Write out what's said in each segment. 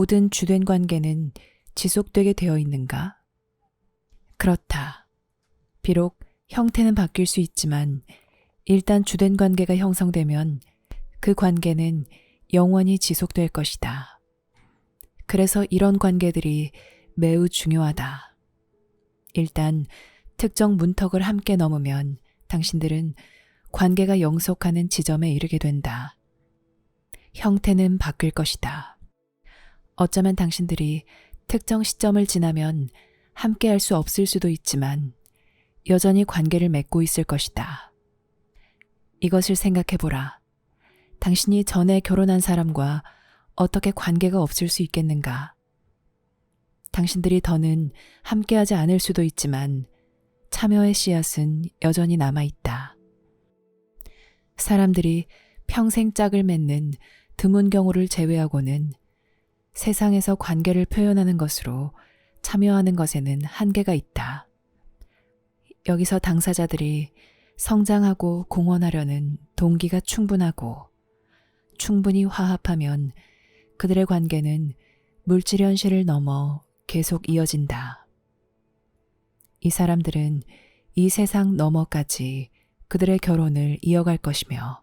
모든 주된 관계는 지속되게 되어 있는가? 그렇다. 비록 형태는 바뀔 수 있지만 일단 주된 관계가 형성되면 그 관계는 영원히 지속될 것이다. 그래서 이런 관계들이 매우 중요하다. 일단 특정 문턱을 함께 넘으면 당신들은 관계가 영속하는 지점에 이르게 된다. 형태는 바뀔 것이다. 어쩌면 당신들이 특정 시점을 지나면 함께 할 수 없을 수도 있지만 여전히 관계를 맺고 있을 것이다. 이것을 생각해보라. 당신이 전에 결혼한 사람과 어떻게 관계가 없을 수 있겠는가? 당신들이 더는 함께하지 않을 수도 있지만 참여의 씨앗은 여전히 남아있다. 사람들이 평생 짝을 맺는 드문 경우를 제외하고는 세상에서 관계를 표현하는 것으로 참여하는 것에는 한계가 있다. 여기서 당사자들이 성장하고 공헌하려는 동기가 충분하고 충분히 화합하면 그들의 관계는 물질 현실을 넘어 계속 이어진다. 이 사람들은 이 세상 너머까지 그들의 결혼을 이어갈 것이며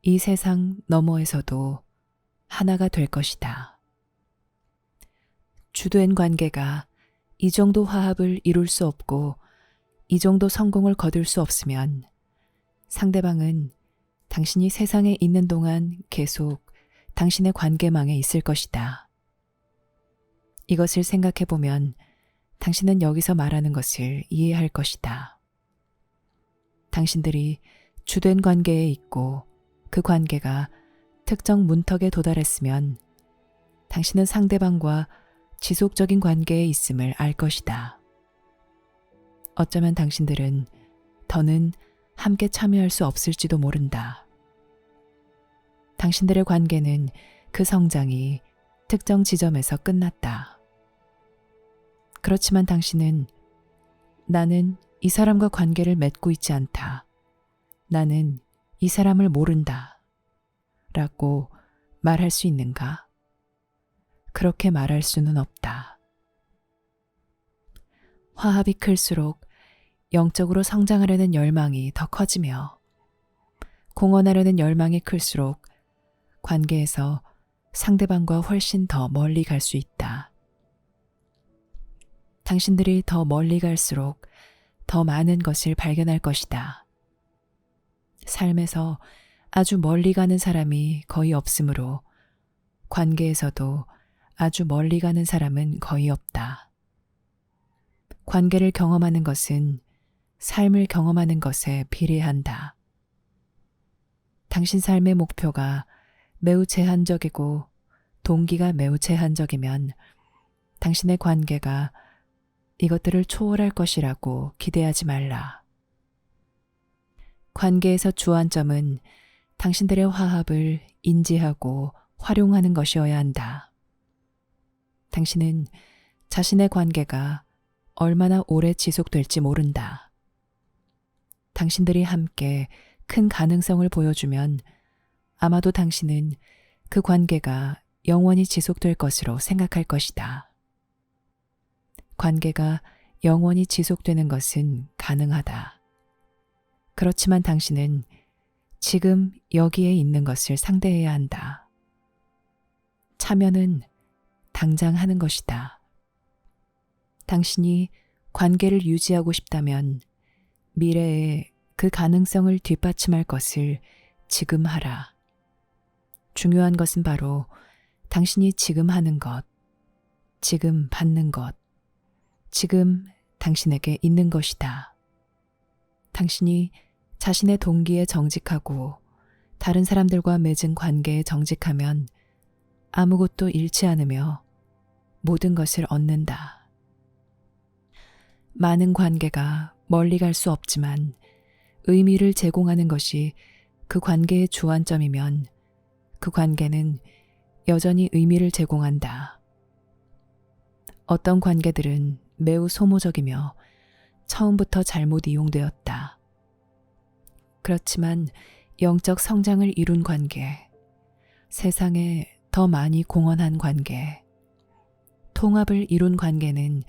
이 세상 너머에서도 하나가 될 것이다. 주된 관계가 이 정도 화합을 이룰 수 없고 이 정도 성공을 거둘 수 없으면 상대방은 당신이 세상에 있는 동안 계속 당신의 관계망에 있을 것이다. 이것을 생각해 보면 당신은 여기서 말하는 것을 이해할 것이다. 당신들이 주된 관계에 있고 그 관계가 특정 문턱에 도달했으면 당신은 상대방과 지속적인 관계에 있음을 알 것이다. 어쩌면 당신들은 더는 함께 참여할 수 없을지도 모른다. 당신들의 관계는 그 성장이 특정 지점에서 끝났다. 그렇지만 당신은 나는 이 사람과 관계를 맺고 있지 않다. 나는 이 사람을 모른다. 라고 말할 수 있는가? 그렇게 말할 수는 없다. 화합이 클수록 영적으로 성장하려는 열망이 더 커지며 공헌하려는 열망이 클수록 관계에서 상대방과 훨씬 더 멀리 갈 수 있다. 당신들이 더 멀리 갈수록 더 많은 것을 발견할 것이다. 삶에서 아주 멀리 가는 사람이 거의 없으므로 관계에서도 아주 멀리 가는 사람은 거의 없다. 관계를 경험하는 것은 삶을 경험하는 것에 비례한다. 당신 삶의 목표가 매우 제한적이고 동기가 매우 제한적이면 당신의 관계가 이것들을 초월할 것이라고 기대하지 말라. 관계에서 주안점은 당신들의 화합을 인지하고 활용하는 것이어야 한다. 당신은 자신의 관계가 얼마나 오래 지속될지 모른다. 당신들이 함께 큰 가능성을 보여주면 아마도 당신은 그 관계가 영원히 지속될 것으로 생각할 것이다. 관계가 영원히 지속되는 것은 가능하다. 그렇지만 당신은 지금 여기에 있는 것을 상대해야 한다. 참여는 당장 하는 것이다. 당신이 관계를 유지하고 싶다면 미래에 그 가능성을 뒷받침할 것을 지금 하라. 중요한 것은 바로 당신이 지금 하는 것, 지금 받는 것, 지금 당신에게 있는 것이다. 당신이 자신의 동기에 정직하고 다른 사람들과 맺은 관계에 정직하면 아무것도 잃지 않으며 모든 것을 얻는다. 많은 관계가 멀리 갈 수 없지만 의미를 제공하는 것이 그 관계의 주안점이면 그 관계는 여전히 의미를 제공한다. 어떤 관계들은 매우 소모적이며 처음부터 잘못 이용되었다. 그렇지만 영적 성장을 이룬 관계, 세상에 더 많이 공헌한 관계, 통합을 이룬 관계는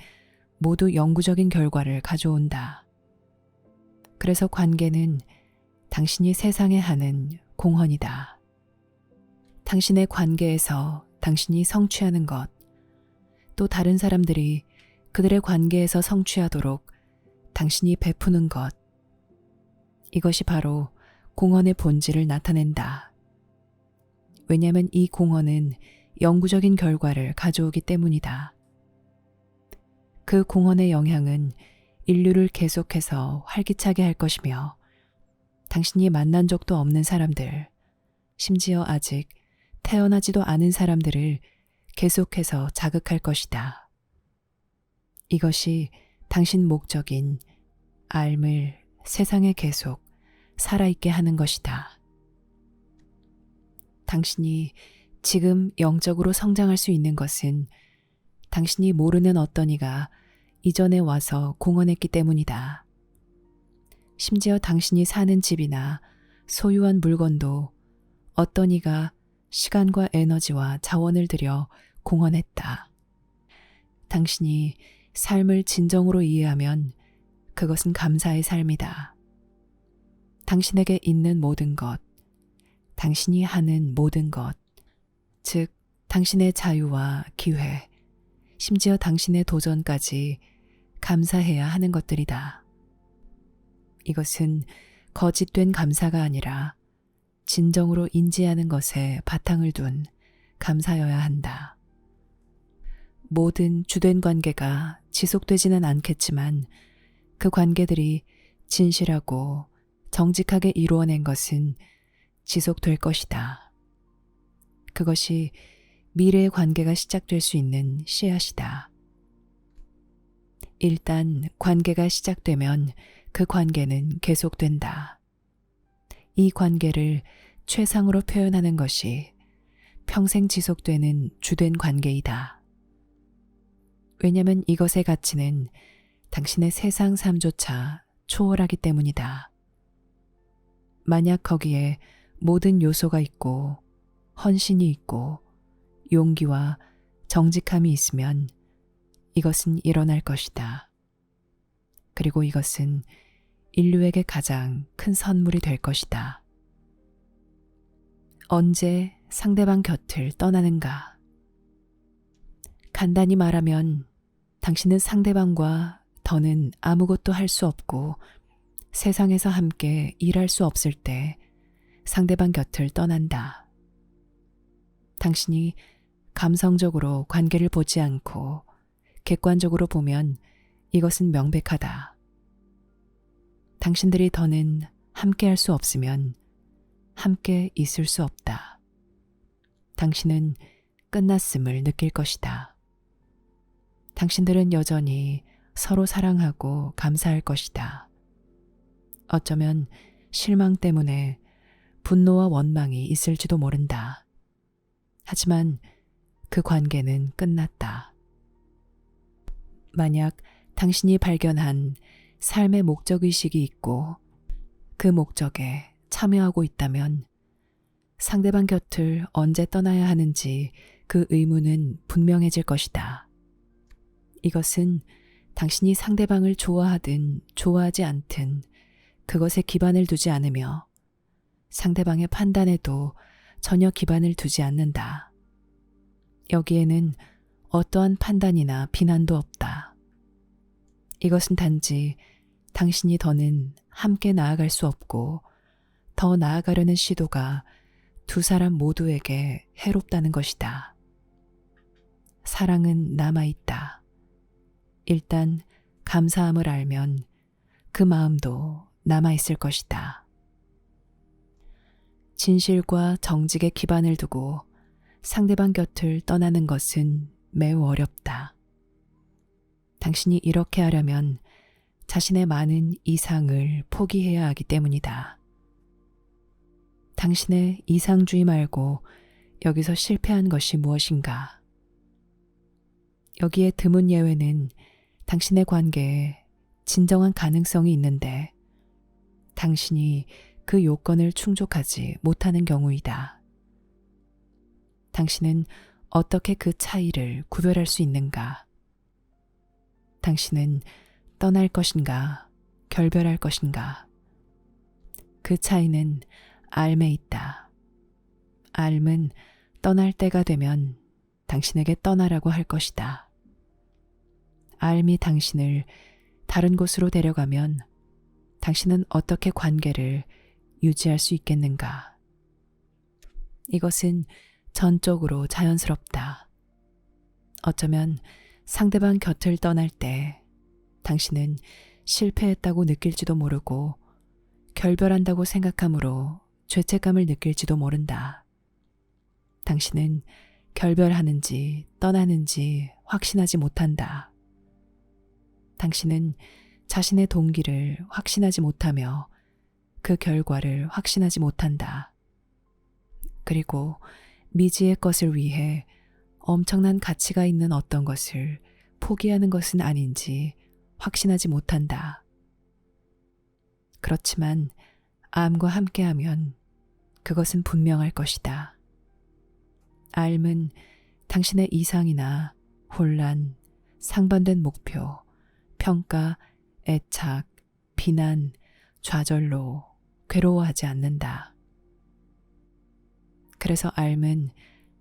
모두 영구적인 결과를 가져온다. 그래서 관계는 당신이 세상에 하는 공헌이다. 당신의 관계에서 당신이 성취하는 것, 또 다른 사람들이 그들의 관계에서 성취하도록 당신이 베푸는 것, 이것이 바로 공헌의 본질을 나타낸다. 왜냐하면 이 공헌은 영구적인 결과를 가져오기 때문이다. 그 공헌의 영향은 인류를 계속해서 활기차게 할 것이며 당신이 만난 적도 없는 사람들, 심지어 아직 태어나지도 않은 사람들을 계속해서 자극할 것이다. 이것이 당신 목적인 삶을 세상에 계속 살아있게 하는 것이다. 당신이 지금 영적으로 성장할 수 있는 것은 당신이 모르는 어떤 이가 이전에 와서 공헌했기 때문이다. 심지어 당신이 사는 집이나 소유한 물건도 어떤 이가 시간과 에너지와 자원을 들여 공헌했다. 당신이 삶을 진정으로 이해하면 그것은 감사의 삶이다. 당신에게 있는 모든 것, 당신이 하는 모든 것, 즉 당신의 자유와 기회, 심지어 당신의 도전까지 감사해야 하는 것들이다. 이것은 거짓된 감사가 아니라 진정으로 인지하는 것에 바탕을 둔 감사여야 한다. 모든 주된 관계가 지속되지는 않겠지만 그 관계들이 진실하고 정직하게 이루어낸 것은 지속될 것이다. 그것이 미래의 관계가 시작될 수 있는 씨앗이다. 일단 관계가 시작되면 그 관계는 계속된다. 이 관계를 최상으로 표현하는 것이 평생 지속되는 주된 관계이다. 왜냐하면 이것의 가치는 당신의 세상 삶조차 초월하기 때문이다. 만약 거기에 모든 요소가 있고 헌신이 있고 용기와 정직함이 있으면 이것은 일어날 것이다. 그리고 이것은 인류에게 가장 큰 선물이 될 것이다. 언제 상대방 곁을 떠나는가? 간단히 말하면 당신은 상대방과 더는 아무것도 할 수 없고 세상에서 함께 일할 수 없을 때 상대방 곁을 떠난다. 당신이 감성적으로 관계를 보지 않고 객관적으로 보면 이것은 명백하다. 당신들이 더는 함께 할 수 없으면 함께 있을 수 없다. 당신은 끝났음을 느낄 것이다. 당신들은 여전히 서로 사랑하고 감사할 것이다. 어쩌면 실망 때문에 분노와 원망이 있을지도 모른다. 하지만 그 관계는 끝났다. 만약 당신이 발견한 삶의 목적의식이 있고 그 목적에 참여하고 있다면 상대방 곁을 언제 떠나야 하는지 그 의무는 분명해질 것이다. 이것은 당신이 상대방을 좋아하든 좋아하지 않든 그것에 기반을 두지 않으며 상대방의 판단에도 전혀 기반을 두지 않는다. 여기에는 어떠한 판단이나 비난도 없다. 이것은 단지 당신이 더는 함께 나아갈 수 없고 더 나아가려는 시도가 두 사람 모두에게 해롭다는 것이다. 사랑은 남아있다. 일단 감사함을 알면 그 마음도 남아있을 것이다. 진실과 정직에 기반을 두고 상대방 곁을 떠나는 것은 매우 어렵다. 당신이 이렇게 하려면 자신의 많은 이상을 포기해야 하기 때문이다. 당신의 이상주의 말고 여기서 실패한 것이 무엇인가? 여기에 드문 예외는 당신의 관계에 진정한 가능성이 있는데 당신이 그 요건을 충족하지 못하는 경우이다. 당신은 어떻게 그 차이를 구별할 수 있는가? 당신은 떠날 것인가, 결별할 것인가? 그 차이는 알에 있다. 알은 떠날 때가 되면 당신에게 떠나라고 할 것이다. 알이 당신을 다른 곳으로 데려가면 당신은 어떻게 관계를 유지할 수 있겠는가? 이것은 전적으로 자연스럽다. 어쩌면 상대방 곁을 떠날 때 당신은 실패했다고 느낄지도 모르고 결별한다고 생각함으로 죄책감을 느낄지도 모른다. 당신은 결별하는지 떠나는지 확신하지 못한다. 당신은 자신의 동기를 확신하지 못하며 그 결과를 확신하지 못한다. 그리고 미지의 것을 위해 엄청난 가치가 있는 어떤 것을 포기하는 것은 아닌지 확신하지 못한다. 그렇지만 암과 함께하면 그것은 분명할 것이다. 암은 당신의 이상이나 혼란, 상반된 목표, 평가, 애착, 비난, 좌절로 괴로워하지 않는다. 그래서 암은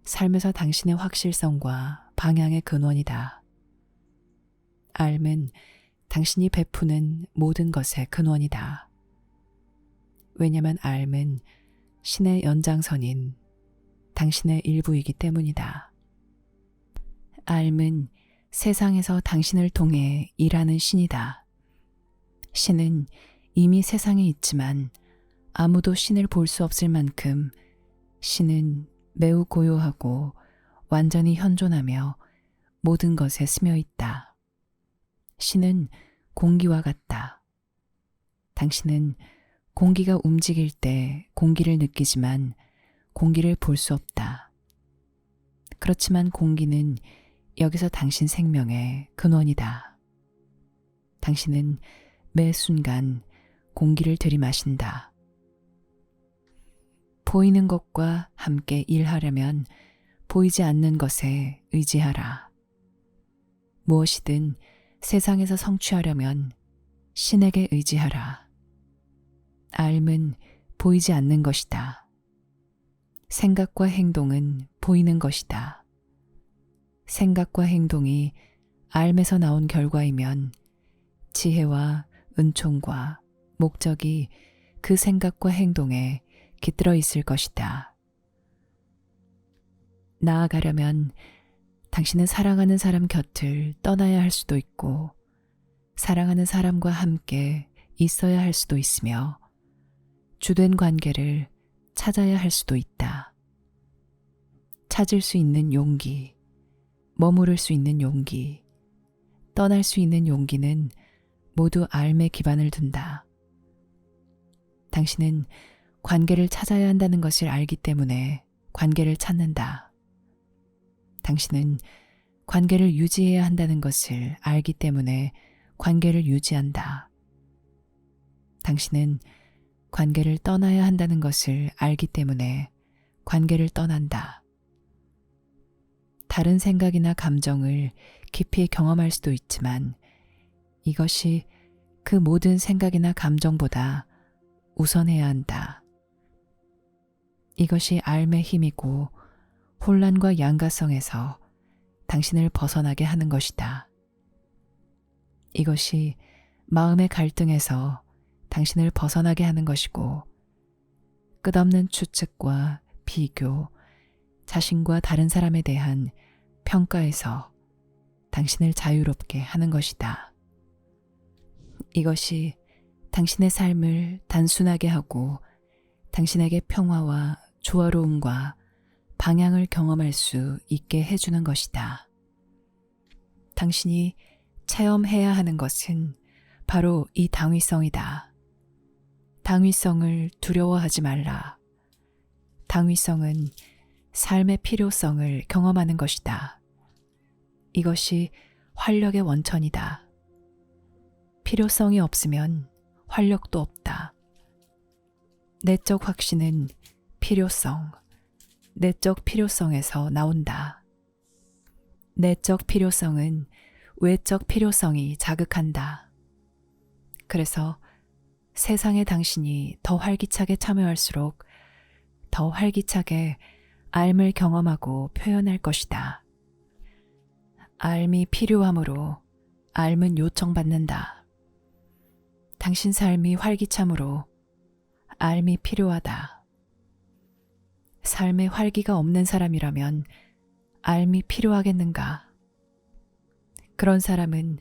삶에서 당신의 확실성과 방향의 근원이다. 암은 당신이 베푸는 모든 것의 근원이다. 왜냐하면 암은 신의 연장선인 당신의 일부이기 때문이다. 암은 세상에서 당신을 통해 일하는 신이다. 신은 이미 세상에 있지만 아무도 신을 볼 수 없을 만큼 신은 매우 고요하고 완전히 현존하며 모든 것에 스며 있다. 신은 공기와 같다. 당신은 공기가 움직일 때 공기를 느끼지만 공기를 볼 수 없다. 그렇지만 공기는 여기서 당신 생명의 근원이다. 당신은 매 순간 공기를 들이마신다. 보이는 것과 함께 일하려면 보이지 않는 것에 의지하라. 무엇이든 세상에서 성취하려면 신에게 의지하라. 암은 보이지 않는 것이다. 생각과 행동은 보이는 것이다. 생각과 행동이 암에서 나온 결과이면 지혜와 은총과 목적이 그 생각과 행동에 깃들어 있을 것이다. 나아가려면 당신은 사랑하는 사람 곁을 떠나야 할 수도 있고 사랑하는 사람과 함께 있어야 할 수도 있으며 주된 관계를 찾아야 할 수도 있다. 찾을 수 있는 용기, 머무를 수 있는 용기, 떠날 수 있는 용기는 모두 암에 기반을 둔다. 당신은 관계를 찾아야 한다는 것을 알기 때문에 관계를 찾는다. 당신은 관계를 유지해야 한다는 것을 알기 때문에 관계를 유지한다. 당신은 관계를 떠나야 한다는 것을 알기 때문에 관계를 떠난다. 다른 생각이나 감정을 깊이 경험할 수도 있지만 이것이 그 모든 생각이나 감정보다 우선해야 한다. 이것이 암의 힘이고 혼란과 양가성에서 당신을 벗어나게 하는 것이다. 이것이 마음의 갈등에서 당신을 벗어나게 하는 것이고 끝없는 추측과 비교, 자신과 다른 사람에 대한 평가에서 당신을 자유롭게 하는 것이다. 이것이 당신의 삶을 단순하게 하고 당신에게 평화와 조화로움과 방향을 경험할 수 있게 해주는 것이다. 당신이 체험해야 하는 것은 바로 이 당위성이다. 당위성을 두려워하지 말라. 당위성은 삶의 필요성을 경험하는 것이다. 이것이 활력의 원천이다. 필요성이 없으면 활력도 없다. 내적 확신은 필요성, 내적 필요성에서 나온다. 내적 필요성은 외적 필요성이 자극한다. 그래서 세상에 당신이 더 활기차게 참여할수록 더 활기차게 앓음을 경험하고 표현할 것이다. 앓음이 필요함으로 앓음은 요청받는다. 당신 삶이 활기참으로 앓음이 필요하다. 삶에 활기가 없는 사람이라면 앓음이 필요하겠는가? 그런 사람은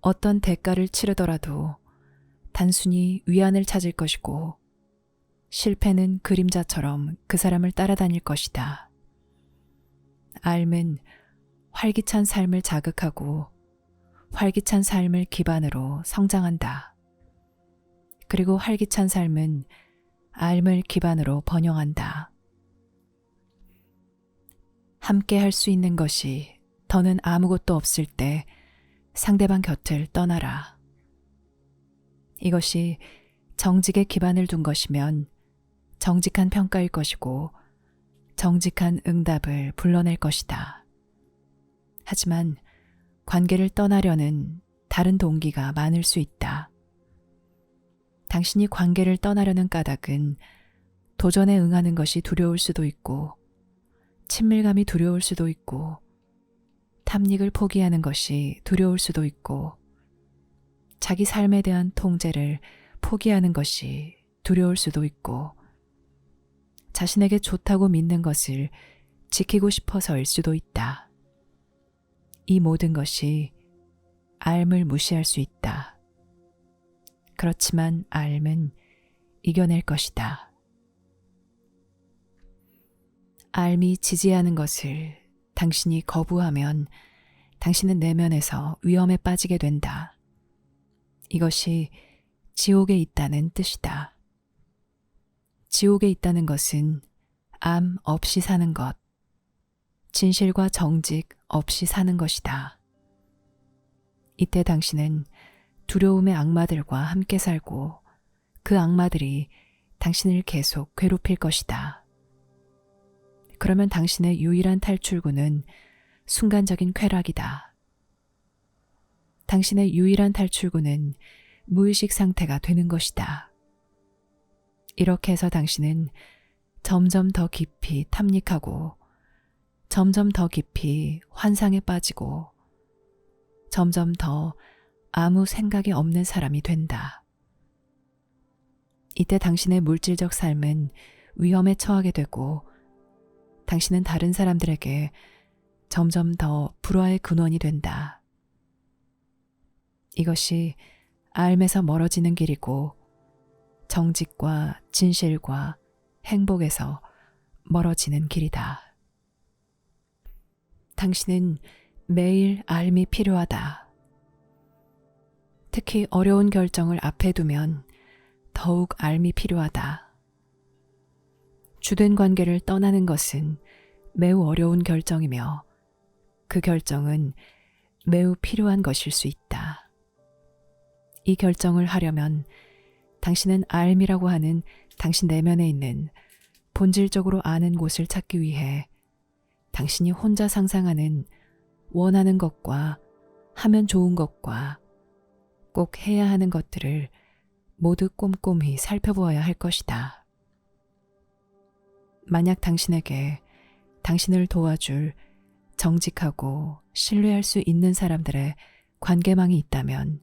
어떤 대가를 치르더라도 단순히 위안을 찾을 것이고 실패는 그림자처럼 그 사람을 따라다닐 것이다. 앓음은 활기찬 삶을 자극하고 활기찬 삶을 기반으로 성장한다. 그리고 활기찬 삶은 앓음을 기반으로 번영한다. 함께 할 수 있는 것이 더는 아무것도 없을 때 상대방 곁을 떠나라. 이것이 정직에 기반을 둔 것이면 정직한 평가일 것이고 정직한 응답을 불러낼 것이다. 하지만 관계를 떠나려는 다른 동기가 많을 수 있다. 당신이 관계를 떠나려는 까닭은 도전에 응하는 것이 두려울 수도 있고 친밀감이 두려울 수도 있고 탐닉을 포기하는 것이 두려울 수도 있고 자기 삶에 대한 통제를 포기하는 것이 두려울 수도 있고 자신에게 좋다고 믿는 것을 지키고 싶어서일 수도 있다. 이 모든 것이 앓음을 무시할 수 있다. 그렇지만 앓음은 이겨낼 것이다. 앓음이 지지하는 것을 당신이 거부하면 당신은 내면에서 위험에 빠지게 된다. 이것이 지옥에 있다는 뜻이다. 지옥에 있다는 것은 암 없이 사는 것, 진실과 정직 없이 사는 것이다. 이때 당신은 두려움의 악마들과 함께 살고 그 악마들이 당신을 계속 괴롭힐 것이다. 그러면 당신의 유일한 탈출구는 순간적인 쾌락이다. 당신의 유일한 탈출구는 무의식 상태가 되는 것이다. 이렇게 해서 당신은 점점 더 깊이 탐닉하고 점점 더 깊이 환상에 빠지고 점점 더 아무 생각이 없는 사람이 된다. 이때 당신의 물질적 삶은 위험에 처하게 되고 당신은 다른 사람들에게 점점 더 불화의 근원이 된다. 이것이 앓음에서 멀어지는 길이고 정직과 진실과 행복에서 멀어지는 길이다. 당신은 매일 앓음이 필요하다. 특히 어려운 결정을 앞에 두면 더욱 앓음이 필요하다. 주된 관계를 떠나는 것은 매우 어려운 결정이며 그 결정은 매우 필요한 것일 수 있다. 이 결정을 하려면 당신은 앓음이라고 하는 당신 내면에 있는 본질적으로 아는 곳을 찾기 위해 당신이 혼자 상상하는 원하는 것과 하면 좋은 것과 꼭 해야 하는 것들을 모두 꼼꼼히 살펴보아야 할 것이다. 만약 당신에게 당신을 도와줄 정직하고 신뢰할 수 있는 사람들의 관계망이 있다면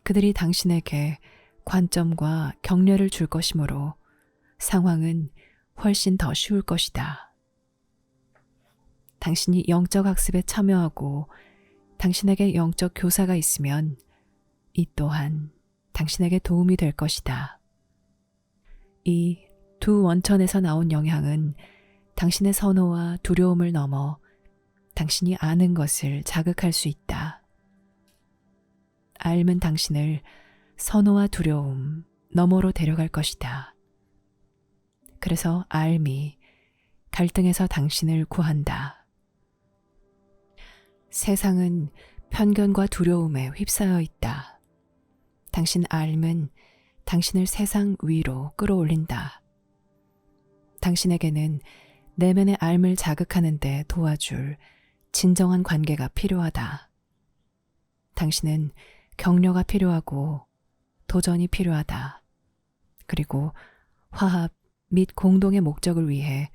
그들이 당신에게 관점과 격려를 줄 것이므로 상황은 훨씬 더 쉬울 것이다. 당신이 영적 학습에 참여하고 당신에게 영적 교사가 있으면 이 또한 당신에게 도움이 될 것이다. 이 두 원천에서 나온 영향은 당신의 선호와 두려움을 넘어 당신이 아는 것을 자극할 수 있다. 앓음은 당신을 선호와 두려움 너머로 데려갈 것이다. 그래서 앓음이 갈등에서 당신을 구한다. 세상은 편견과 두려움에 휩싸여 있다. 당신 앓음은 당신을 세상 위로 끌어올린다. 당신에게는 내면의 앓음을 자극하는 데 도와줄 진정한 관계가 필요하다. 당신은 격려가 필요하고 도전이 필요하다. 그리고 화합 및 공동의 목적을 위해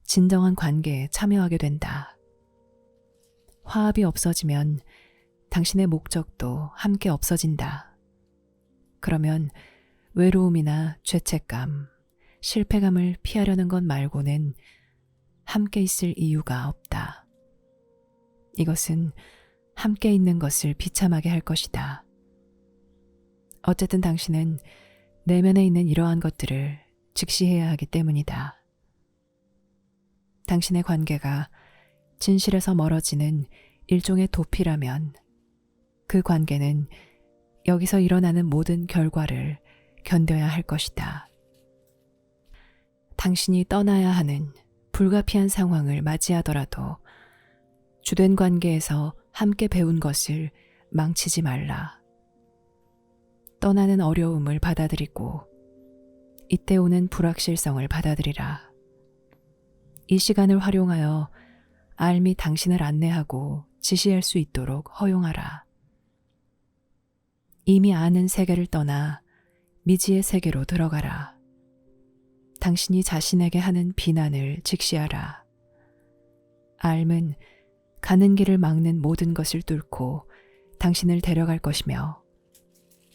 진정한 관계에 참여하게 된다. 화합이 없어지면 당신의 목적도 함께 없어진다. 그러면 외로움이나 죄책감, 실패감을 피하려는 것 말고는 함께 있을 이유가 없다. 이것은 함께 있는 것을 비참하게 할 것이다. 어쨌든 당신은 내면에 있는 이러한 것들을 직시해야 하기 때문이다. 당신의 관계가 진실에서 멀어지는 일종의 도피라면 그 관계는 여기서 일어나는 모든 결과를 견뎌야 할 것이다. 당신이 떠나야 하는 불가피한 상황을 맞이하더라도 주된 관계에서 함께 배운 것을 망치지 말라. 떠나는 어려움을 받아들이고 이때 오는 불확실성을 받아들이라. 이 시간을 활용하여 알미 당신을 안내하고 지시할 수 있도록 허용하라. 이미 아는 세계를 떠나 미지의 세계로 들어가라. 당신이 자신에게 하는 비난을 직시하라. 알은 가는 길을 막는 모든 것을 뚫고 당신을 데려갈 것이며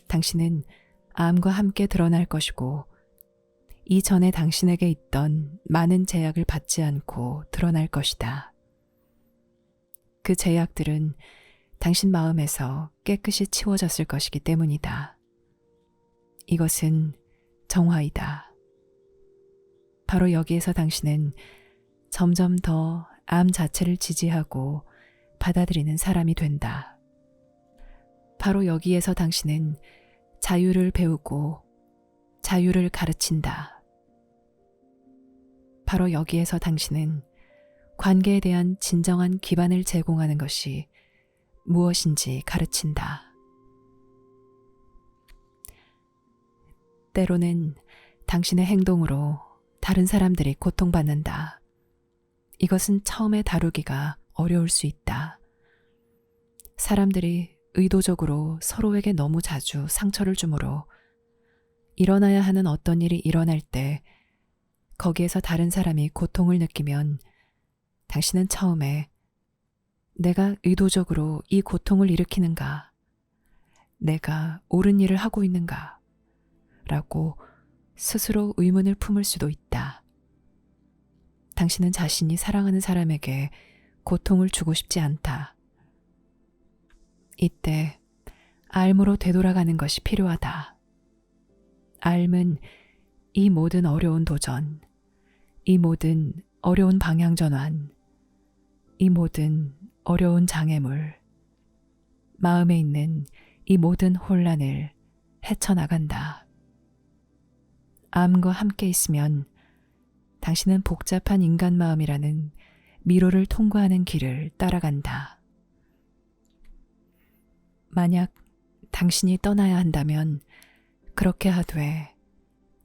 당신은 암과 함께 드러날 것이고 이전에 당신에게 있던 많은 제약을 받지 않고 드러날 것이다. 그 제약들은 당신 마음에서 깨끗이 치워졌을 것이기 때문이다. 이것은 정화이다. 바로 여기에서 당신은 점점 더 암 자체를 지지하고 받아들이는 사람이 된다. 바로 여기에서 당신은 자유를 배우고 자유를 가르친다. 바로 여기에서 당신은 관계에 대한 진정한 기반을 제공하는 것이 무엇인지 가르친다. 때로는 당신의 행동으로 다른 사람들이 고통받는다. 이것은 처음에 다루기가 어려울 수 있다. 사람들이 의도적으로 서로에게 너무 자주 상처를 주므로 일어나야 하는 어떤 일이 일어날 때 거기에서 다른 사람이 고통을 느끼면 당신은 처음에 내가 의도적으로 이 고통을 일으키는가? 내가 옳은 일을 하고 있는가? 라고 스스로 의문을 품을 수도 있다. 당신은 자신이 사랑하는 사람에게 고통을 주고 싶지 않다. 이때 알므로 되돌아가는 것이 필요하다. 알은 이 모든 어려운 도전, 이 모든 어려운 방향 전환, 이 모든 어려운 장애물, 마음에 있는 이 모든 혼란을 헤쳐나간다. 암과 함께 있으면 당신은 복잡한 인간 마음이라는 미로를 통과하는 길을 따라간다. 만약 당신이 떠나야 한다면 그렇게 하되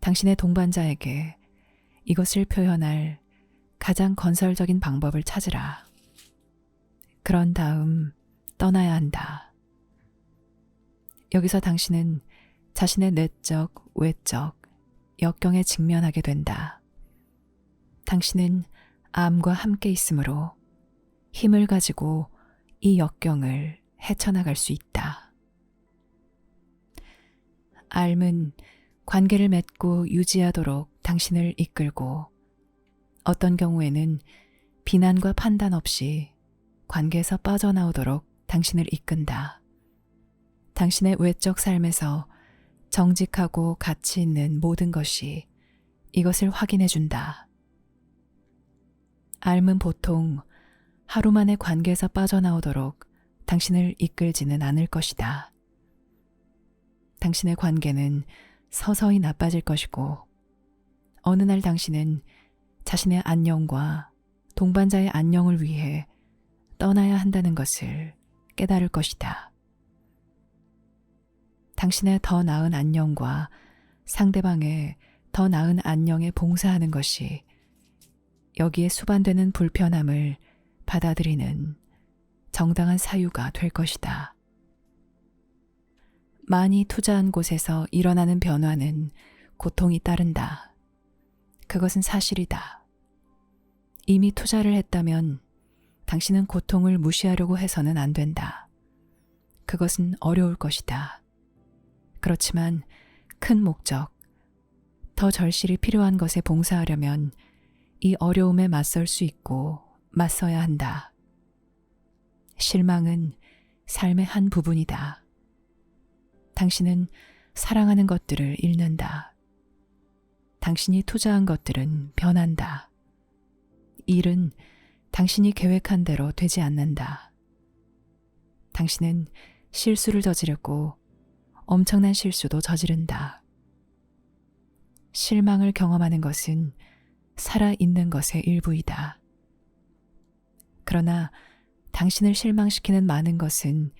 당신의 동반자에게 이것을 표현할 가장 건설적인 방법을 찾으라. 그런 다음 떠나야 한다. 여기서 당신은 자신의 내적, 외적, 역경에 직면하게 된다. 당신은 암과 함께 있으므로 힘을 가지고 이 역경을 헤쳐나갈 수 있다. 알은 관계를 맺고 유지하도록 당신을 이끌고 어떤 경우에는 비난과 판단 없이 관계에서 빠져나오도록 당신을 이끈다. 당신의 외적 삶에서 정직하고 가치 있는 모든 것이 이것을 확인해 준다. 알은 보통 하루 만에 관계에서 빠져나오도록 당신을 이끌지는 않을 것이다. 당신의 관계는 서서히 나빠질 것이고 어느 날 당신은 자신의 안녕과 동반자의 안녕을 위해 떠나야 한다는 것을 깨달을 것이다. 당신의 더 나은 안녕과 상대방의 더 나은 안녕에 봉사하는 것이 여기에 수반되는 불편함을 받아들이는 정당한 사유가 될 것이다. 많이 투자한 곳에서 일어나는 변화는 고통이 따른다. 그것은 사실이다. 이미 투자를 했다면 당신은 고통을 무시하려고 해서는 안 된다. 그것은 어려울 것이다. 그렇지만 큰 목적, 더 절실히 필요한 것에 봉사하려면 이 어려움에 맞설 수 있고 맞서야 한다. 실망은 삶의 한 부분이다. 당신은 사랑하는 것들을 잃는다. 당신이 투자한 것들은 변한다. 일은 당신이 계획한 대로 되지 않는다. 당신은 실수를 저지르고 엄청난 실수도 저지른다. 실망을 경험하는 것은 살아있는 것의 일부이다. 그러나 당신을 실망시키는 많은 것은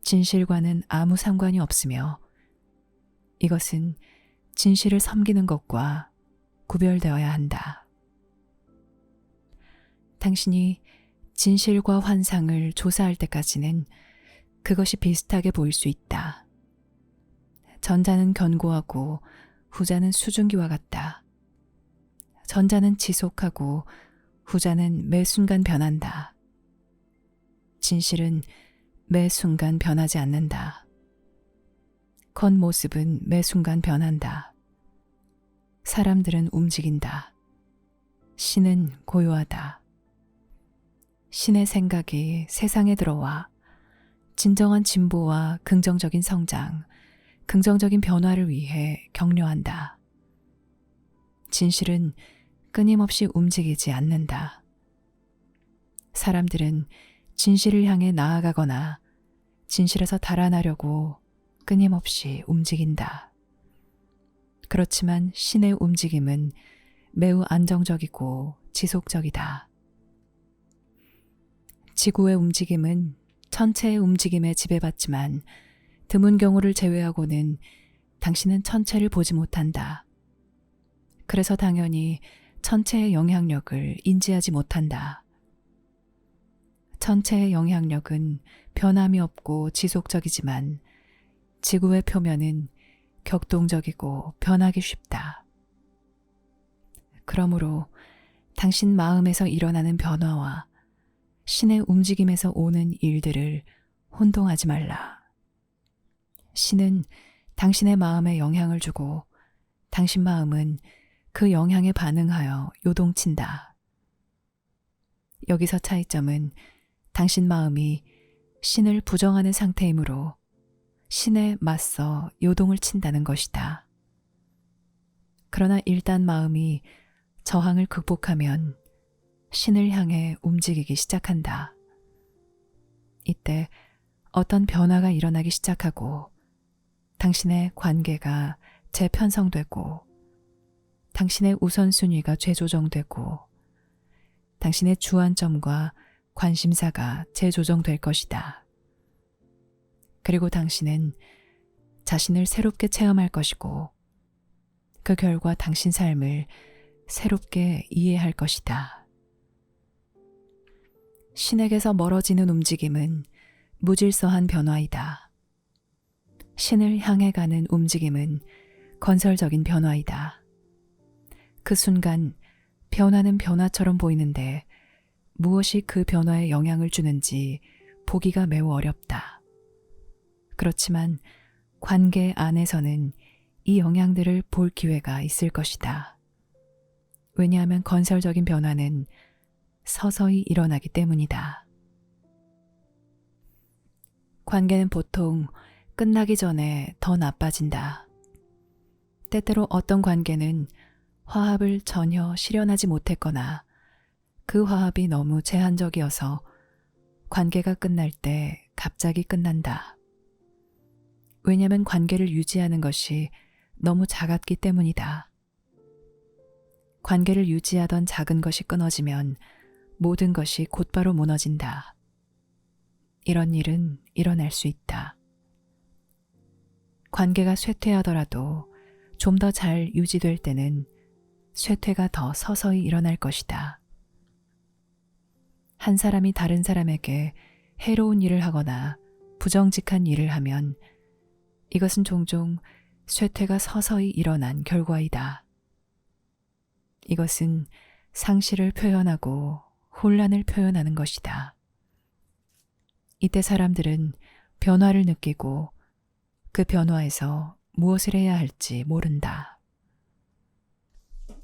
진실과는 아무 상관이 없으며 이것은 진실을 섬기는 것과 구별되어야 한다. 당신이 진실과 환상을 조사할 때까지는 그것이 비슷하게 보일 수 있다. 전자는 견고하고 후자는 수증기와 같다. 전자는 지속하고 후자는 매 순간 변한다. 진실은 매 순간 변하지 않는다. 겉모습은 매 순간 변한다. 사람들은 움직인다. 신은 고요하다. 신의 생각이 세상에 들어와 진정한 진보와 긍정적인 성장, 긍정적인 변화를 위해 격려한다. 진실은 끊임없이 움직이지 않는다. 사람들은 진실을 향해 나아가거나 진실에서 달아나려고 끊임없이 움직인다. 그렇지만 신의 움직임은 매우 안정적이고 지속적이다. 지구의 움직임은 천체의 움직임에 지배받지만 드문 경우를 제외하고는 당신은 천체를 보지 못한다. 그래서 당연히 천체의 영향력을 인지하지 못한다. 천체의 영향력은 변함이 없고 지속적이지만 지구의 표면은 격동적이고 변하기 쉽다. 그러므로 당신 마음에서 일어나는 변화와 신의 움직임에서 오는 일들을 혼동하지 말라. 신은 당신의 마음에 영향을 주고 당신 마음은 그 영향에 반응하여 요동친다. 여기서 차이점은 당신 마음이 신을 부정하는 상태이므로 신에 맞서 요동을 친다는 것이다. 그러나 일단 마음이 저항을 극복하면 신을 향해 움직이기 시작한다. 이때 어떤 변화가 일어나기 시작하고 당신의 관계가 재편성되고 당신의 우선순위가 재조정되고 당신의 주안점과 관심사가 재조정될 것이다. 그리고 당신은 자신을 새롭게 체험할 것이고 그 결과 당신 삶을 새롭게 이해할 것이다. 신에게서 멀어지는 움직임은 무질서한 변화이다. 신을 향해 가는 움직임은 건설적인 변화이다. 그 순간 변화는 변화처럼 보이는데 무엇이 그 변화에 영향을 주는지 보기가 매우 어렵다. 그렇지만 관계 안에서는 이 영향들을 볼 기회가 있을 것이다. 왜냐하면 건설적인 변화는 서서히 일어나기 때문이다. 관계는 보통 끝나기 전에 더 나빠진다. 때때로 어떤 관계는 화합을 전혀 실현하지 못했거나 그 화합이 너무 제한적이어서 관계가 끝날 때 갑자기 끝난다. 왜냐하면 관계를 유지하는 것이 너무 작았기 때문이다. 관계를 유지하던 작은 것이 끊어지면 모든 것이 곧바로 무너진다. 이런 일은 일어날 수 있다. 관계가 쇠퇴하더라도 좀 더 잘 유지될 때는 쇠퇴가 더 서서히 일어날 것이다. 한 사람이 다른 사람에게 해로운 일을 하거나 부정직한 일을 하면 이것은 종종 쇠퇴가 서서히 일어난 결과이다. 이것은 상실을 표현하고 혼란을 표현하는 것이다. 이때 사람들은 변화를 느끼고 그 변화에서 무엇을 해야 할지 모른다.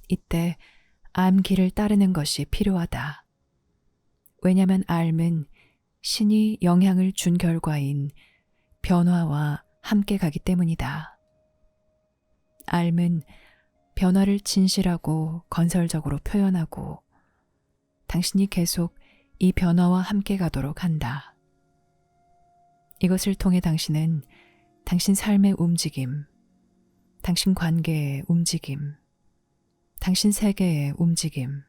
이때 암길을 따르는 것이 필요하다. 왜냐하면 암은 신이 영향을 준 결과인 변화와 함께 가기 때문이다. 암은 변화를 진실하고 건설적으로 표현하고 당신이 계속 이 변화와 함께 가도록 한다. 이것을 통해 당신은 당신 삶의 움직임, 당신 관계의 움직임, 당신 세계의 움직임,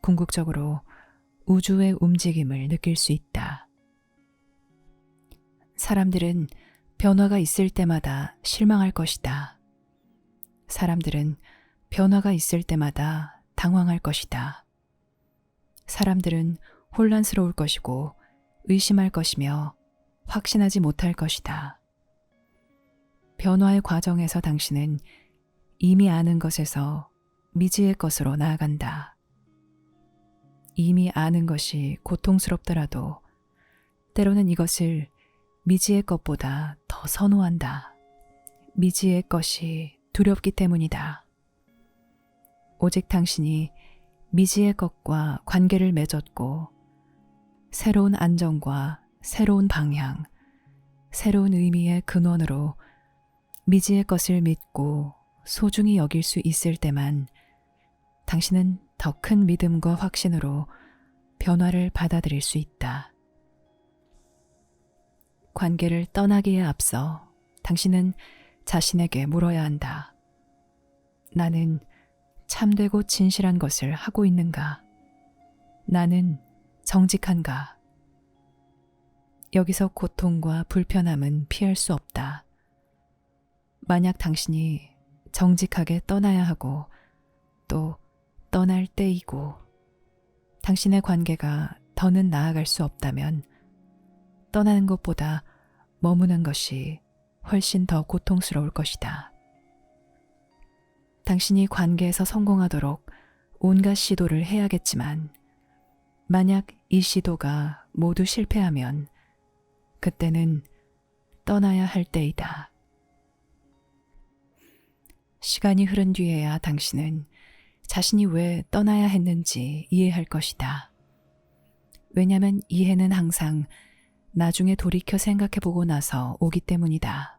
궁극적으로 우주의 움직임을 느낄 수 있다. 사람들은 변화가 있을 때마다 실망할 것이다. 사람들은 변화가 있을 때마다 당황할 것이다. 사람들은 혼란스러울 것이고 의심할 것이며 확신하지 못할 것이다. 변화의 과정에서 당신은 이미 아는 것에서 미지의 것으로 나아간다. 이미 아는 것이 고통스럽더라도 때로는 이것을 미지의 것보다 더 선호한다. 미지의 것이 두렵기 때문이다. 오직 당신이 미지의 것과 관계를 맺었고 새로운 안정과 새로운 방향, 새로운 의미의 근원으로 미지의 것을 믿고 소중히 여길 수 있을 때만 당신은 더 큰 믿음과 확신으로 변화를 받아들일 수 있다. 관계를 떠나기에 앞서 당신은 자신에게 물어야 한다. 나는 참되고 진실한 것을 하고 있는가? 나는 정직한가? 여기서 고통과 불편함은 피할 수 없다. 만약 당신이 정직하게 떠나야 하고 또 떠날 때이고 당신의 관계가 더는 나아갈 수 없다면 떠나는 것보다 머무는 것이 훨씬 더 고통스러울 것이다. 당신이 관계에서 성공하도록 온갖 시도를 해야겠지만 만약 이 시도가 모두 실패하면 그때는 떠나야 할 때이다. 시간이 흐른 뒤에야 당신은 자신이 왜 떠나야 했는지 이해할 것이다. 왜냐하면 이해는 항상 나중에 돌이켜 생각해보고 나서 오기 때문이다.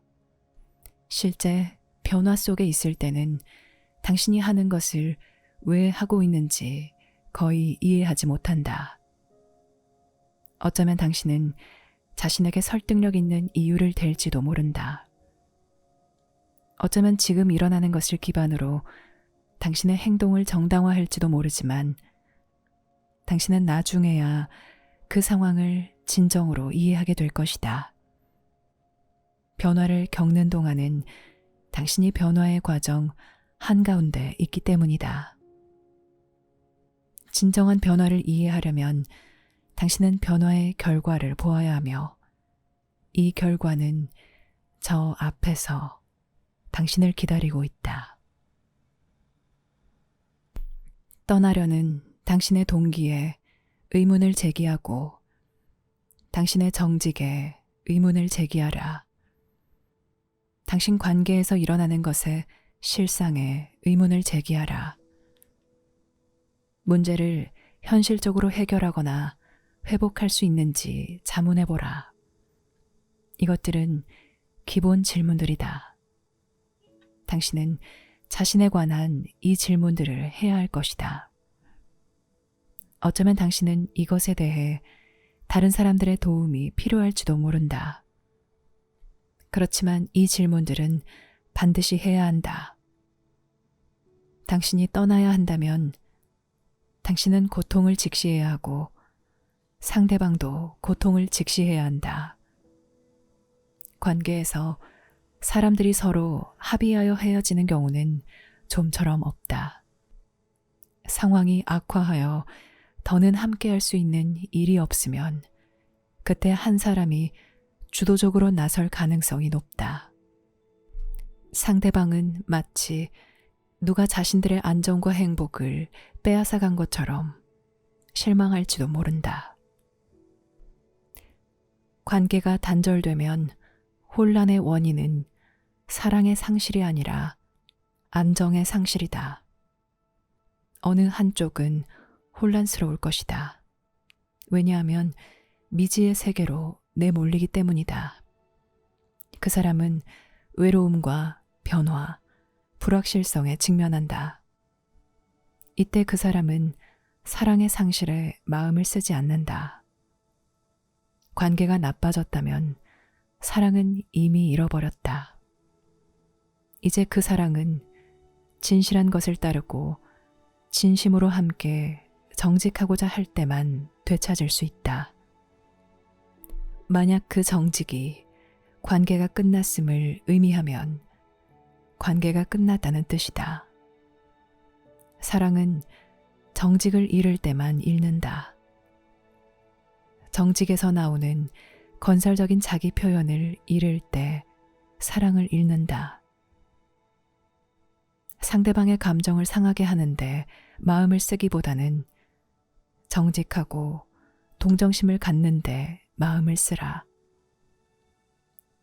실제 변화 속에 있을 때는 당신이 하는 것을 왜 하고 있는지 거의 이해하지 못한다. 어쩌면 당신은 자신에게 설득력 있는 이유를 댈지도 모른다. 어쩌면 지금 일어나는 것을 기반으로 당신의 행동을 정당화할지도 모르지만 당신은 나중에야 그 상황을 진정으로 이해하게 될 것이다. 변화를 겪는 동안은 당신이 변화의 과정 한가운데 있기 때문이다. 진정한 변화를 이해하려면 당신은 변화의 결과를 보아야 하며 이 결과는 저 앞에서 당신을 기다리고 있다. 떠나려는 당신의 동기에 의문을 제기하고 당신의 정직에 의문을 제기하라. 당신 관계에서 일어나는 것에 실상에 의문을 제기하라. 문제를 현실적으로 해결하거나 회복할 수 있는지 자문해보라. 이것들은 기본 질문들이다. 당신은 자신에 관한 이 질문들을 해야 할 것이다. 어쩌면 당신은 이것에 대해 다른 사람들의 도움이 필요할지도 모른다. 그렇지만 이 질문들은 반드시 해야 한다. 당신이 떠나야 한다면 당신은 고통을 직시해야 하고 상대방도 고통을 직시해야 한다. 관계에서 사람들이 서로 합의하여 헤어지는 경우는 좀처럼 없다. 상황이 악화하여 더는 함께할 수 있는 일이 없으면 그때 한 사람이 주도적으로 나설 가능성이 높다. 상대방은 마치 누가 자신들의 안정과 행복을 빼앗아간 것처럼 실망할지도 모른다. 관계가 단절되면 혼란의 원인은 사랑의 상실이 아니라 안정의 상실이다. 어느 한쪽은 혼란스러울 것이다. 왜냐하면 미지의 세계로 내몰리기 때문이다. 그 사람은 외로움과 변화, 불확실성에 직면한다. 이때 그 사람은 사랑의 상실에 마음을 쓰지 않는다. 관계가 나빠졌다면 사랑은 이미 잃어버렸다. 이제 그 사랑은 진실한 것을 따르고 진심으로 함께 정직하고자 할 때만 되찾을 수 있다. 만약 그 정직이 관계가 끝났음을 의미하면 관계가 끝났다는 뜻이다. 사랑은 정직을 잃을 때만 잃는다. 정직에서 나오는 건설적인 자기 표현을 잃을 때 사랑을 잃는다. 상대방의 감정을 상하게 하는데 마음을 쓰기보다는 정직하고 동정심을 갖는데 마음을 쓰라.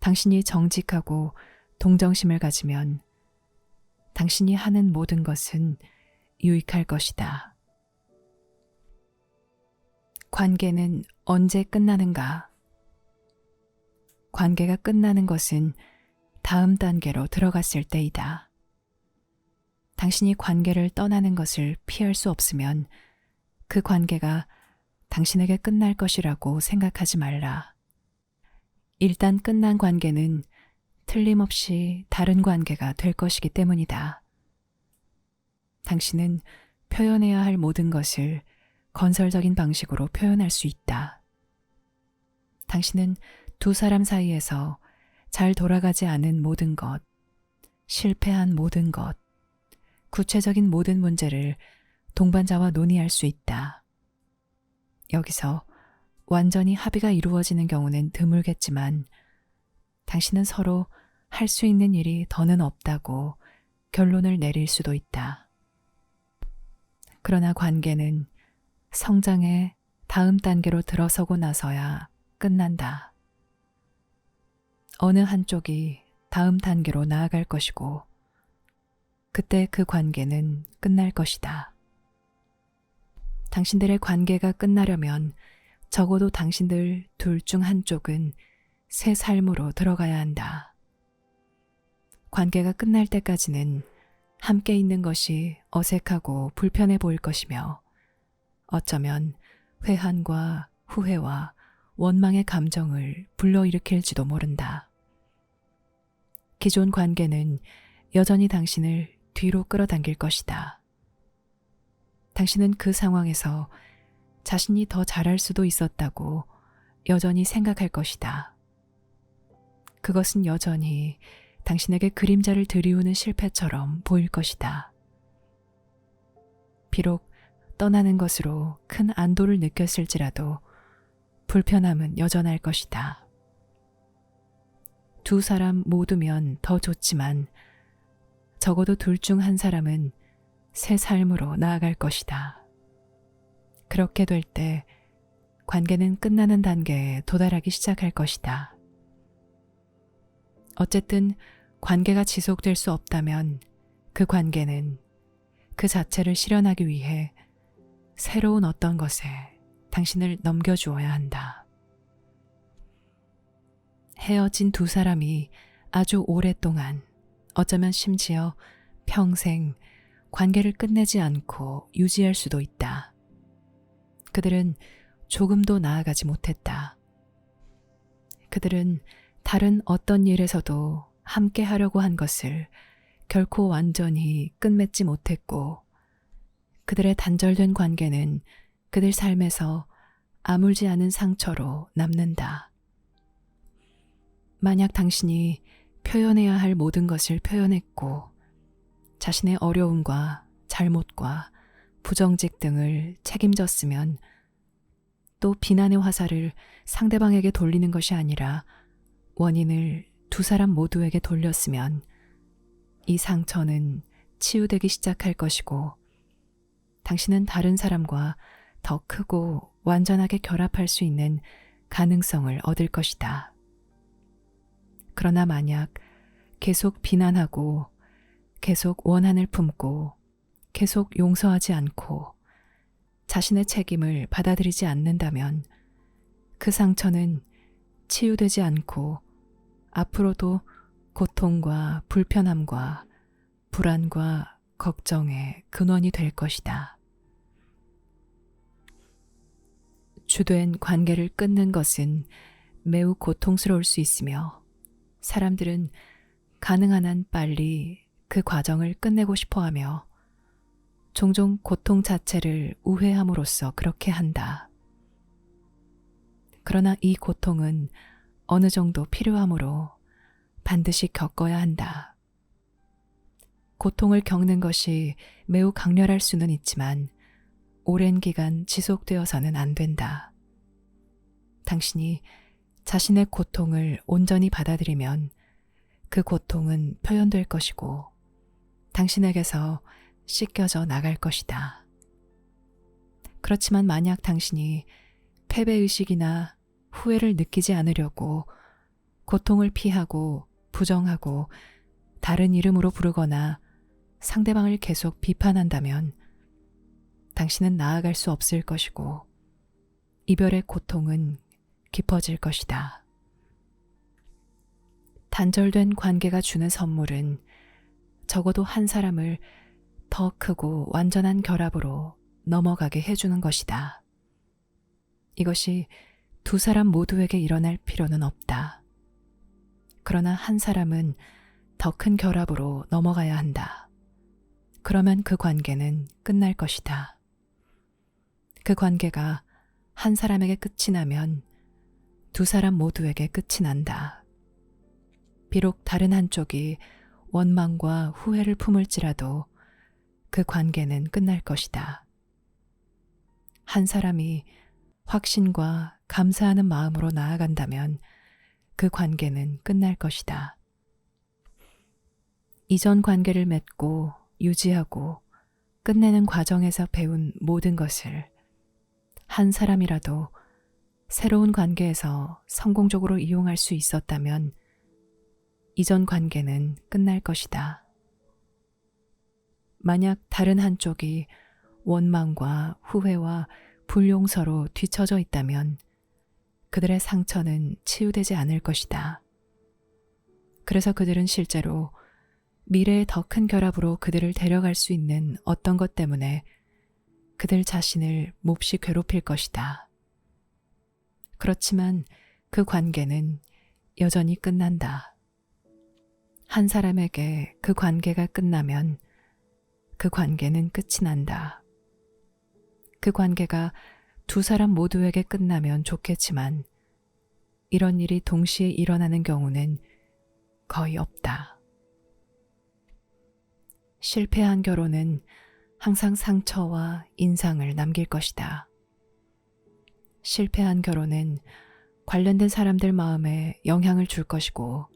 당신이 정직하고 동정심을 가지면 당신이 하는 모든 것은 유익할 것이다. 관계는 언제 끝나는가? 관계가 끝나는 것은 다음 단계로 들어갔을 때이다. 당신이 관계를 떠나는 것을 피할 수 없으면 그 관계가 당신에게 끝날 것이라고 생각하지 말라. 일단 끝난 관계는 틀림없이 다른 관계가 될 것이기 때문이다. 당신은 표현해야 할 모든 것을 건설적인 방식으로 표현할 수 있다. 당신은 두 사람 사이에서 잘 돌아가지 않은 모든 것, 실패한 모든 것, 구체적인 모든 문제를 동반자와 논의할 수 있다. 여기서 완전히 합의가 이루어지는 경우는 드물겠지만 당신은 서로 할 수 있는 일이 더는 없다고 결론을 내릴 수도 있다. 그러나 관계는 성장의 다음 단계로 들어서고 나서야 끝난다. 어느 한쪽이 다음 단계로 나아갈 것이고 그때 그 관계는 끝날 것이다. 당신들의 관계가 끝나려면 적어도 당신들 둘 중 한쪽은 새 삶으로 들어가야 한다. 관계가 끝날 때까지는 함께 있는 것이 어색하고 불편해 보일 것이며 어쩌면 회한과 후회와 원망의 감정을 불러일으킬지도 모른다. 기존 관계는 여전히 당신을 뒤로 끌어당길 것이다. 당신은 그 상황에서 자신이 더 잘할 수도 있었다고 여전히 생각할 것이다. 그것은 여전히 당신에게 그림자를 들이우는 실패처럼 보일 것이다. 비록 떠나는 것으로 큰 안도를 느꼈을지라도 불편함은 여전할 것이다. 두 사람 모두면 더 좋지만 적어도 둘 중 한 사람은 새 삶으로 나아갈 것이다. 그렇게 될 때 관계는 끝나는 단계에 도달하기 시작할 것이다. 어쨌든 관계가 지속될 수 없다면 그 관계는 그 자체를 실현하기 위해 새로운 어떤 것에 당신을 넘겨주어야 한다. 헤어진 두 사람이 아주 오랫동안, 어쩌면 심지어 평생 관계를 끝내지 않고 유지할 수도 있다. 그들은 조금도 나아가지 못했다. 그들은 다른 어떤 일에서도 함께 하려고 한 것을 결코 완전히 끝맺지 못했고 그들의 단절된 관계는 그들 삶에서 아물지 않은 상처로 남는다. 만약 당신이 표현해야 할 모든 것을 표현했고 자신의 어려움과 잘못과 부정직 등을 책임졌으면 또 비난의 화살을 상대방에게 돌리는 것이 아니라 원인을 두 사람 모두에게 돌렸으면 이 상처는 치유되기 시작할 것이고 당신은 다른 사람과 더 크고 완전하게 결합할 수 있는 가능성을 얻을 것이다. 그러나 만약 계속 비난하고 계속 원한을 품고 계속 용서하지 않고 자신의 책임을 받아들이지 않는다면 그 상처는 치유되지 않고 앞으로도 고통과 불편함과 불안과 걱정의 근원이 될 것이다. 주된 관계를 끊는 것은 매우 고통스러울 수 있으며 사람들은 가능한 한 빨리 그 과정을 끝내고 싶어 하며 종종 고통 자체를 우회함으로써 그렇게 한다. 그러나 이 고통은 어느 정도 필요하므로 반드시 겪어야 한다. 고통을 겪는 것이 매우 강렬할 수는 있지만 오랜 기간 지속되어서는 안 된다. 당신이 자신의 고통을 온전히 받아들이면 그 고통은 표현될 것이고 당신에게서 씻겨져 나갈 것이다. 그렇지만 만약 당신이 패배의식이나 후회를 느끼지 않으려고 고통을 피하고 부정하고 다른 이름으로 부르거나 상대방을 계속 비판한다면 당신은 나아갈 수 없을 것이고 이별의 고통은 깊어질 것이다. 단절된 관계가 주는 선물은 적어도 한 사람을 더 크고 완전한 결합으로 넘어가게 해주는 것이다. 이것이 두 사람 모두에게 일어날 필요는 없다. 그러나 한 사람은 더 큰 결합으로 넘어가야 한다. 그러면 그 관계는 끝날 것이다. 그 관계가 한 사람에게 끝이 나면 두 사람 모두에게 끝이 난다. 비록 다른 한쪽이 원망과 후회를 품을지라도 그 관계는 끝날 것이다. 한 사람이 확신과 감사하는 마음으로 나아간다면 그 관계는 끝날 것이다. 이전 관계를 맺고 유지하고 끝내는 과정에서 배운 모든 것을 한 사람이라도 새로운 관계에서 성공적으로 이용할 수 있었다면 이전 관계는 끝날 것이다. 만약 다른 한쪽이 원망과 후회와 불용서로 뒤처져 있다면 그들의 상처는 치유되지 않을 것이다. 그래서 그들은 실제로 미래의 더 큰 결합으로 그들을 데려갈 수 있는 어떤 것 때문에 그들 자신을 몹시 괴롭힐 것이다. 그렇지만 그 관계는 여전히 끝난다. 한 사람에게 그 관계가 끝나면 그 관계는 끝이 난다. 그 관계가 두 사람 모두에게 끝나면 좋겠지만 이런 일이 동시에 일어나는 경우는 거의 없다. 실패한 결혼은 항상 상처와 인상을 남길 것이다. 실패한 결혼은 관련된 사람들 마음에 영향을 줄 것이고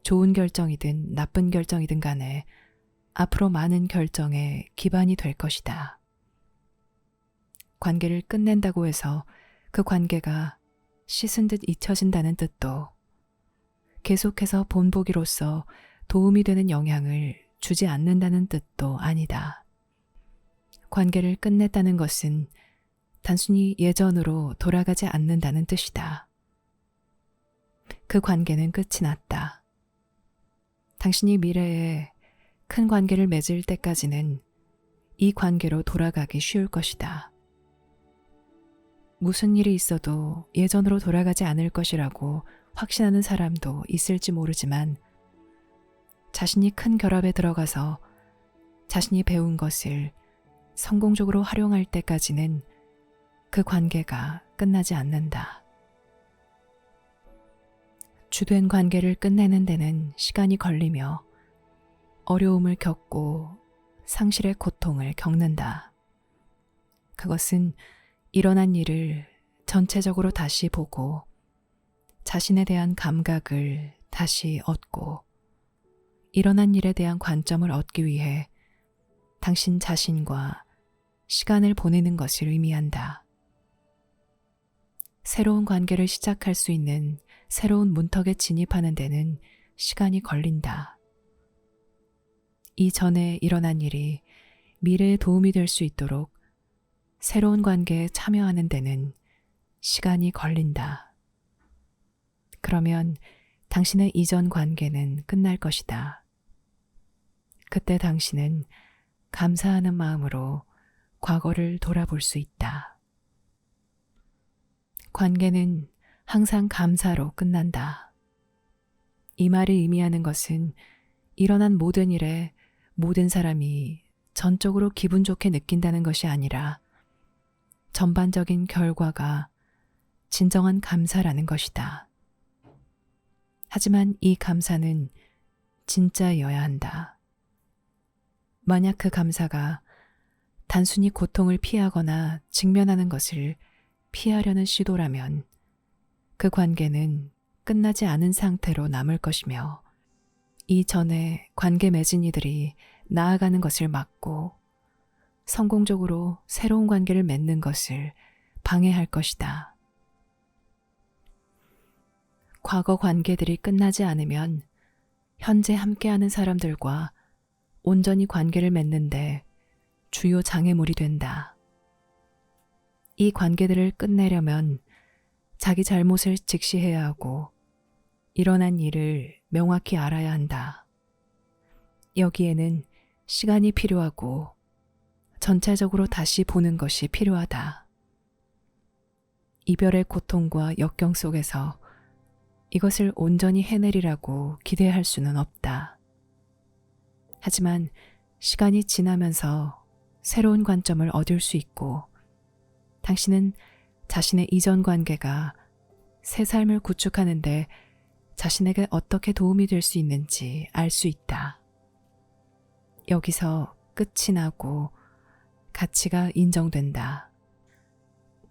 좋은 결정이든 나쁜 결정이든 간에 앞으로 많은 결정의 기반이 될 것이다. 관계를 끝낸다고 해서 그 관계가 씻은 듯 잊혀진다는 뜻도 계속해서 본보기로서 도움이 되는 영향을 주지 않는다는 뜻도 아니다. 관계를 끝냈다는 것은 단순히 예전으로 돌아가지 않는다는 뜻이다. 그 관계는 끝이 났다. 당신이 미래에 큰 관계를 맺을 때까지는 이 관계로 돌아가기 쉬울 것이다. 무슨 일이 있어도 예전으로 돌아가지 않을 것이라고 확신하는 사람도 있을지 모르지만 자신이 큰 결합에 들어가서 자신이 배운 것을 성공적으로 활용할 때까지는 그 관계가 끝나지 않는다. 주된 관계를 끝내는 데는 시간이 걸리며 어려움을 겪고 상실의 고통을 겪는다. 그것은 일어난 일을 전체적으로 다시 보고 자신에 대한 감각을 다시 얻고 일어난 일에 대한 관점을 얻기 위해 당신 자신과 시간을 보내는 것을 의미한다. 새로운 관계를 시작할 수 있는 새로운 문턱에 진입하는 데는 시간이 걸린다. 이전에 일어난 일이 미래에 도움이 될 수 있도록 새로운 관계에 참여하는 데는 시간이 걸린다. 그러면 당신의 이전 관계는 끝날 것이다. 그때 당신은 감사하는 마음으로 과거를 돌아볼 수 있다. 관계는 항상 감사로 끝난다. 이 말이 의미하는 것은 일어난 모든 일에 모든 사람이 전적으로 기분 좋게 느낀다는 것이 아니라 전반적인 결과가 진정한 감사라는 것이다. 하지만 이 감사는 진짜여야 한다. 만약 그 감사가 단순히 고통을 피하거나 직면하는 것을 피하려는 시도라면 그 관계는 끝나지 않은 상태로 남을 것이며 이전에 관계 맺은 이들이 나아가는 것을 막고 성공적으로 새로운 관계를 맺는 것을 방해할 것이다. 과거 관계들이 끝나지 않으면 현재 함께하는 사람들과 온전히 관계를 맺는데 주요 장애물이 된다. 이 관계들을 끝내려면 자기 잘못을 직시해야 하고 일어난 일을 명확히 알아야 한다. 여기에는 시간이 필요하고 전체적으로 다시 보는 것이 필요하다. 이별의 고통과 역경 속에서 이것을 온전히 해내리라고 기대할 수는 없다. 하지만 시간이 지나면서 새로운 관점을 얻을 수 있고 당신은 자신의 이전 관계가 새 삶을 구축하는데 자신에게 어떻게 도움이 될 수 있는지 알 수 있다. 여기서 끝이 나고 가치가 인정된다.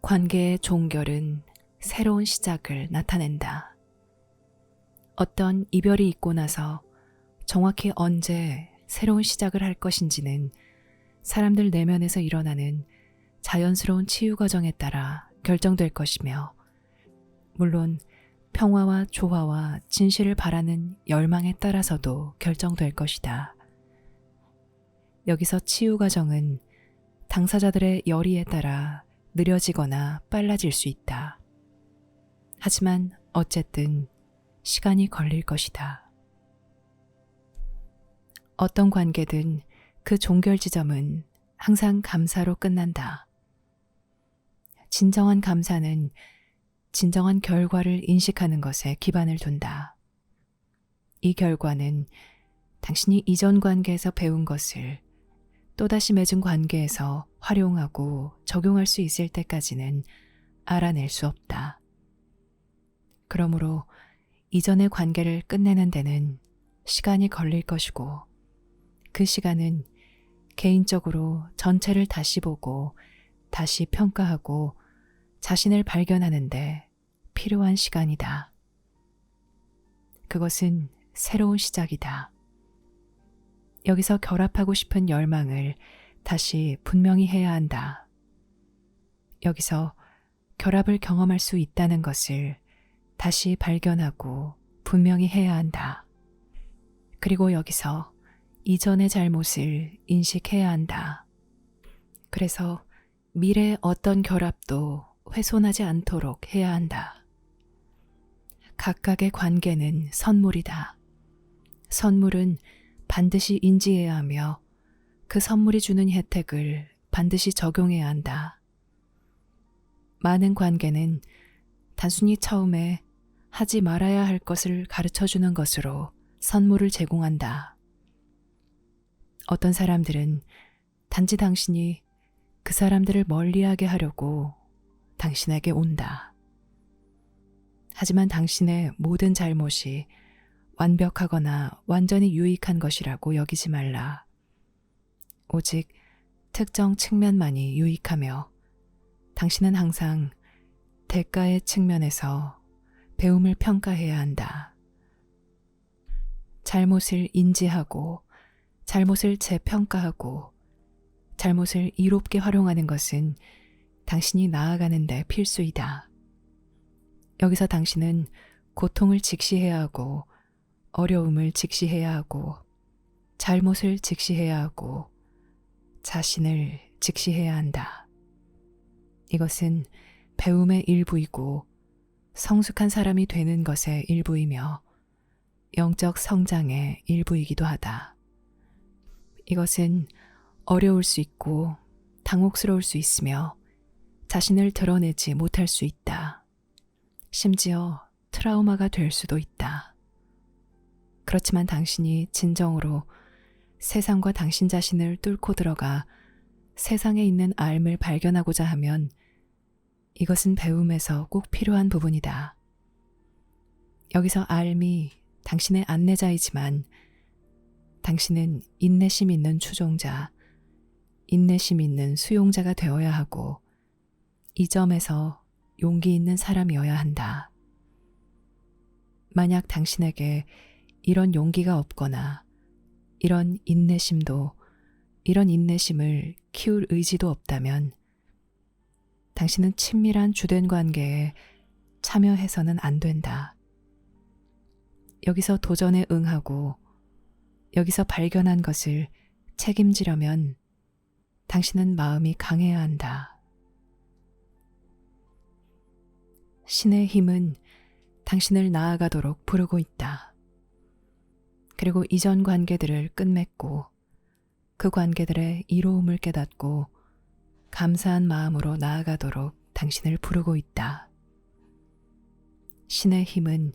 관계의 종결은 새로운 시작을 나타낸다. 어떤 이별이 있고 나서 정확히 언제 새로운 시작을 할 것인지는 사람들 내면에서 일어나는 자연스러운 치유 과정에 따라 결정될 것이며, 물론 평화와 조화와 진실을 바라는 열망에 따라서도 결정될 것이다. 여기서 치유 과정은 당사자들의 열의에 따라 느려지거나 빨라질 수 있다. 하지만 어쨌든 시간이 걸릴 것이다. 어떤 관계든 그 종결 지점은 항상 감사로 끝난다. 진정한 감사는 진정한 결과를 인식하는 것에 기반을 둔다. 이 결과는 당신이 이전 관계에서 배운 것을 또다시 맺은 관계에서 활용하고 적용할 수 있을 때까지는 알아낼 수 없다. 그러므로 이전의 관계를 끝내는 데는 시간이 걸릴 것이고, 그 시간은 개인적으로 전체를 다시 보고 다시 평가하고 자신을 발견하는데 필요한 시간이다. 그것은 새로운 시작이다. 여기서 결합하고 싶은 열망을 다시 분명히 해야 한다. 여기서 결합을 경험할 수 있다는 것을 다시 발견하고 분명히 해야 한다. 그리고 여기서 이전의 잘못을 인식해야 한다. 그래서 미래의 어떤 결합도 훼손하지 않도록 해야 한다. 각각의 관계는 선물이다. 선물은 반드시 인지해야 하며 그 선물이 주는 혜택을 반드시 적용해야 한다. 많은 관계는 단순히 처음에 하지 말아야 할 것을 가르쳐주는 것으로 선물을 제공한다. 어떤 사람들은 단지 당신이 그 사람들을 멀리하게 하려고 당신에게 온다. 하지만 당신의 모든 잘못이 완벽하거나 완전히 유익한 것이라고 여기지 말라. 오직 특정 측면만이 유익하며 당신은 항상 대가의 측면에서 배움을 평가해야 한다. 잘못을 인지하고 잘못을 재평가하고 잘못을 이롭게 활용하는 것은 당신이 나아가는 데 필수이다. 여기서 당신은 고통을 직시해야 하고 어려움을 직시해야 하고 잘못을 직시해야 하고 자신을 직시해야 한다. 이것은 배움의 일부이고 성숙한 사람이 되는 것의 일부이며 영적 성장의 일부이기도 하다. 이것은 어려울 수 있고 당혹스러울 수 있으며 자신을 드러내지 못할 수 있다. 심지어 트라우마가 될 수도 있다. 그렇지만 당신이 진정으로 세상과 당신 자신을 뚫고 들어가 세상에 있는 삶을 발견하고자 하면 이것은 배움에서 꼭 필요한 부분이다. 여기서 삶이 당신의 안내자이지만 당신은 인내심 있는 추종자, 인내심 있는 수용자가 되어야 하고 이 점에서 용기 있는 사람이어야 한다. 만약 당신에게 이런 용기가 없거나 이런 인내심을 키울 의지도 없다면 당신은 친밀한 주된 관계에 참여해서는 안 된다. 여기서 도전에 응하고 여기서 발견한 것을 책임지려면 당신은 마음이 강해야 한다. 신의 힘은 당신을 나아가도록 부르고 있다. 그리고 이전 관계들을 끝맺고 그 관계들의 이로움을 깨닫고 감사한 마음으로 나아가도록 당신을 부르고 있다. 신의 힘은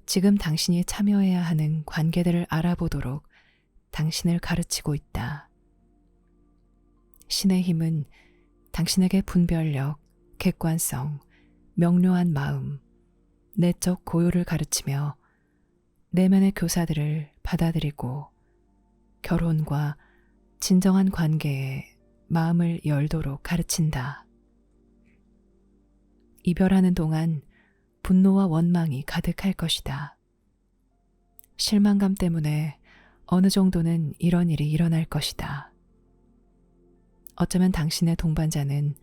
지금 당신이 참여해야 하는 관계들을 알아보도록 당신을 가르치고 있다. 신의 힘은 당신에게 분별력, 객관성, 명료한 마음, 내적 고요를 가르치며 내면의 교사들을 받아들이고 결혼과 진정한 관계에 마음을 열도록 가르친다. 이별하는 동안 분노와 원망이 가득할 것이다. 실망감 때문에 어느 정도는 이런 일이 일어날 것이다. 어쩌면 당신의 동반자는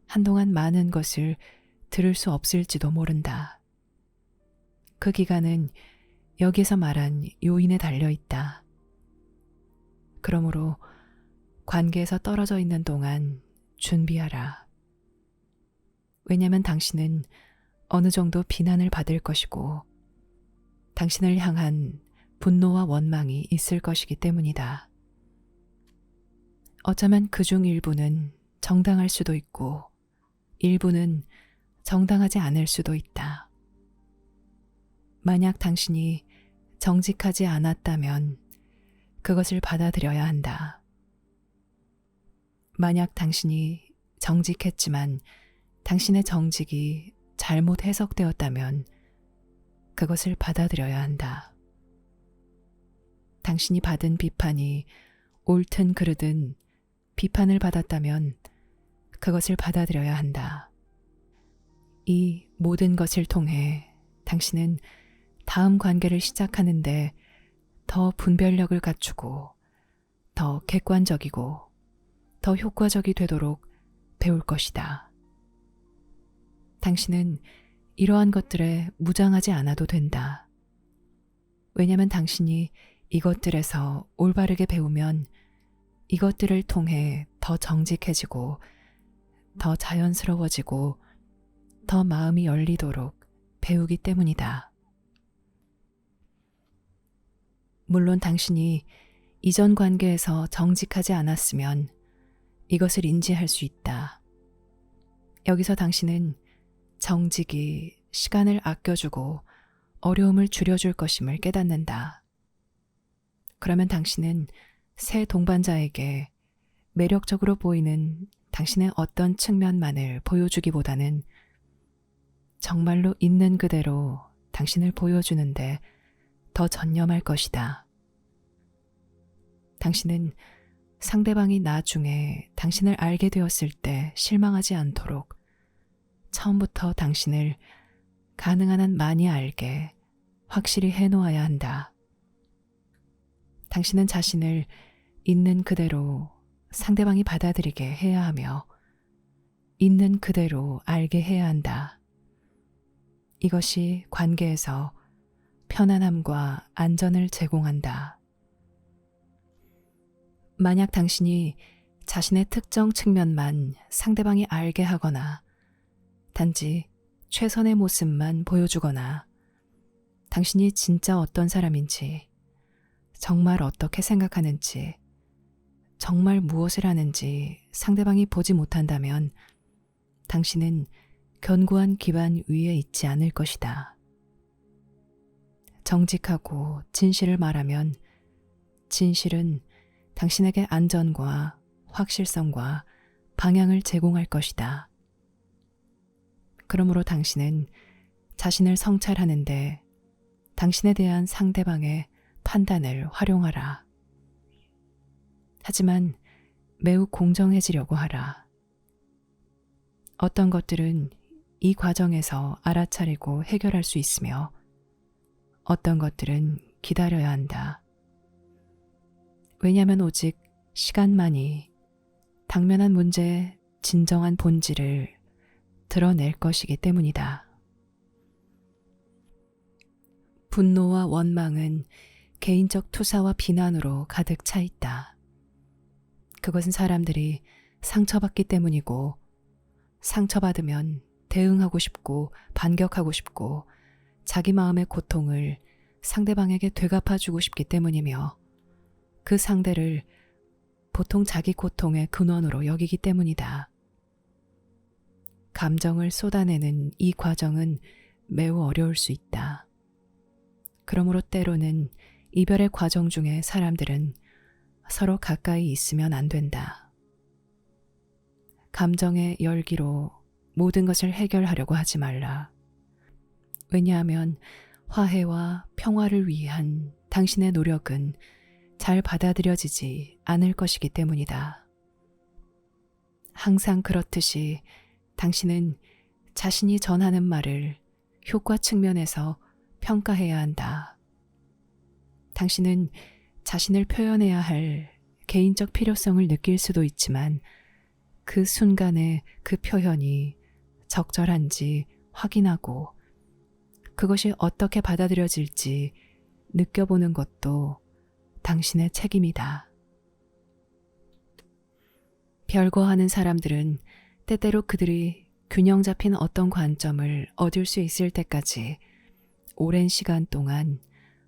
한동안 많은 것을 들을 수 없을지도 모른다. 그 기간은 여기서 말한 요인에 달려 있다. 그러므로 관계에서 떨어져 있는 동안 준비하라. 왜냐하면 당신은 어느 정도 비난을 받을 것이고 당신을 향한 분노와 원망이 있을 것이기 때문이다. 어쩌면 그중 일부는 정당할 수도 있고 일부는 정당하지 않을 수도 있다. 만약 당신이 정직하지 않았다면 그것을 받아들여야 한다. 만약 당신이 정직했지만 당신의 정직이 잘못 해석되었다면 그것을 받아들여야 한다. 당신이 받은 비판이 옳든 그르든 비판을 받았다면 그것을 받아들여야 한다. 이 모든 것을 통해 당신은 다음 관계를 시작하는데 더 분별력을 갖추고 더 객관적이고 더 효과적이 되도록 배울 것이다. 당신은 이러한 것들에 무장하지 않아도 된다. 왜냐하면 당신이 이것들에서 올바르게 배우면 이것들을 통해 더 정직해지고 더 자연스러워지고 더 마음이 열리도록 배우기 때문이다. 물론 당신이 이전 관계에서 정직하지 않았으면 이것을 인지할 수 있다. 여기서 당신은 정직이 시간을 아껴주고 어려움을 줄여줄 것임을 깨닫는다. 그러면 당신은 새 동반자에게 매력적으로 보이는 당신의 어떤 측면만을 보여주기보다는 정말로 있는 그대로 당신을 보여주는데 더 전념할 것이다. 당신은 상대방이 나중에 당신을 알게 되었을 때 실망하지 않도록 처음부터 당신을 가능한 한 많이 알게 확실히 해놓아야 한다. 당신은 자신을 있는 그대로 상대방이 받아들이게 해야 하며 있는 그대로 알게 해야 한다. 이것이 관계에서 편안함과 안전을 제공한다. 만약 당신이 자신의 특정 측면만 상대방이 알게 하거나 단지 최선의 모습만 보여주거나 당신이 진짜 어떤 사람인지, 정말 어떻게 생각하는지, 정말 무엇을 하는지 상대방이 보지 못한다면 당신은 견고한 기반 위에 있지 않을 것이다. 정직하고 진실을 말하면 진실은 당신에게 안전과 확실성과 방향을 제공할 것이다. 그러므로 당신은 자신을 성찰하는데 당신에 대한 상대방의 판단을 활용하라. 하지만 매우 공정해지려고 하라. 어떤 것들은 이 과정에서 알아차리고 해결할 수 있으며 어떤 것들은 기다려야 한다. 왜냐하면 오직 시간만이 당면한 문제의 진정한 본질을 드러낼 것이기 때문이다. 분노와 원망은 개인적 투사와 비난으로 가득 차 있다. 그것은 사람들이 상처받기 때문이고 상처받으면 대응하고 싶고 반격하고 싶고 자기 마음의 고통을 상대방에게 되갚아주고 싶기 때문이며 그 상대를 보통 자기 고통의 근원으로 여기기 때문이다. 감정을 쏟아내는 이 과정은 매우 어려울 수 있다. 그러므로 때로는 이별의 과정 중에 사람들은 서로 가까이 있으면 안 된다. 감정의 열기로 모든 것을 해결하려고 하지 말라. 왜냐하면 화해와 평화를 위한 당신의 노력은 잘 받아들여지지 않을 것이기 때문이다. 항상 그렇듯이 당신은 자신이 전하는 말을 효과 측면에서 평가해야 한다. 당신은 자신을 표현해야 할 개인적 필요성을 느낄 수도 있지만 그 순간에 그 표현이 적절한지 확인하고 그것이 어떻게 받아들여질지 느껴보는 것도 당신의 책임이다. 별거하는 사람들은 때때로 그들이 균형 잡힌 어떤 관점을 얻을 수 있을 때까지 오랜 시간 동안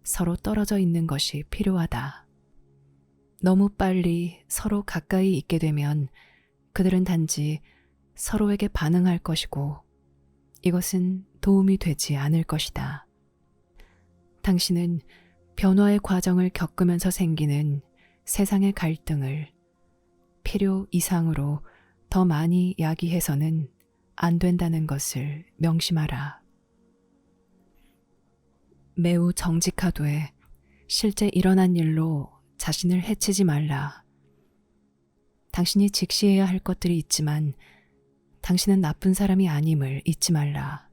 서로 떨어져 있는 것이 필요하다. 너무 빨리 서로 가까이 있게 되면 그들은 단지 서로에게 반응할 것이고 이것은 도움이 되지 않을 것이다. 당신은 변화의 과정을 겪으면서 생기는 세상의 갈등을 필요 이상으로 더 많이 야기해서는 안 된다는 것을 명심하라. 매우 정직하되 실제 일어난 일로 자신을 해치지 말라. 당신이 직시해야 할 것들이 있지만 당신은 나쁜 사람이 아님을 잊지 말라.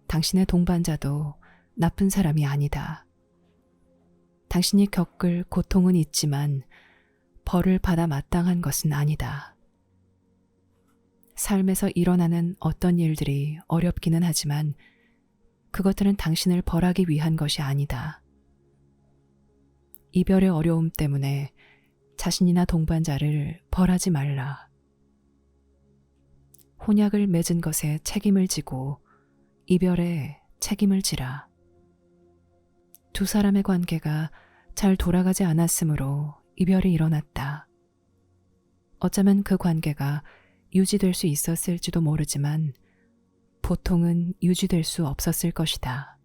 당신의 동반자도 나쁜 사람이 아니다. 당신이 겪을 고통은 있지만 벌을 받아 마땅한 것은 아니다. 삶에서 일어나는 어떤 일들이 어렵기는 하지만 그것들은 당신을 벌하기 위한 것이 아니다. 이별의 어려움 때문에 자신이나 동반자를 벌하지 말라. 혼약을 맺은 것에 책임을 지고 이별에 책임을 지라. 두 사람의 관계가 잘 돌아가지 않았으므로 이별이 일어났다. 어쩌면 그 관계가 유지될 수 있었을지도 모르지만 보통은 유지될 수 없었을 것이다.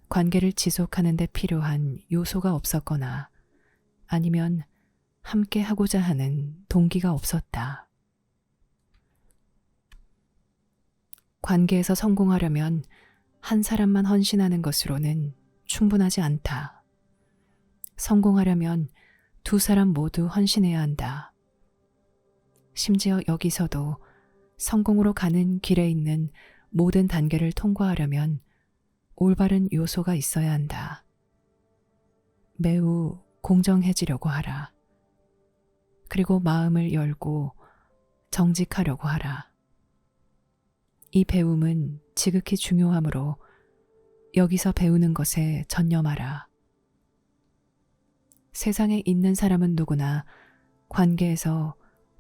관계를 지속하는 데 필요한 요소가 없었거나 아니면 함께 하고자 하는 동기가 없었다. 관계에서 성공하려면 한 사람만 헌신하는 것으로는 충분하지 않다. 성공하려면 두 사람 모두 헌신해야 한다. 심지어 여기서도 성공으로 가는 길에 있는 모든 단계를 통과하려면 올바른 요소가 있어야 한다. 매우 공정해지려고 하라. 그리고 마음을 열고 정직하려고 하라. 이 배움은 지극히 중요하므로 여기서 배우는 것에 전념하라. 세상에 있는 사람은 누구나 관계에서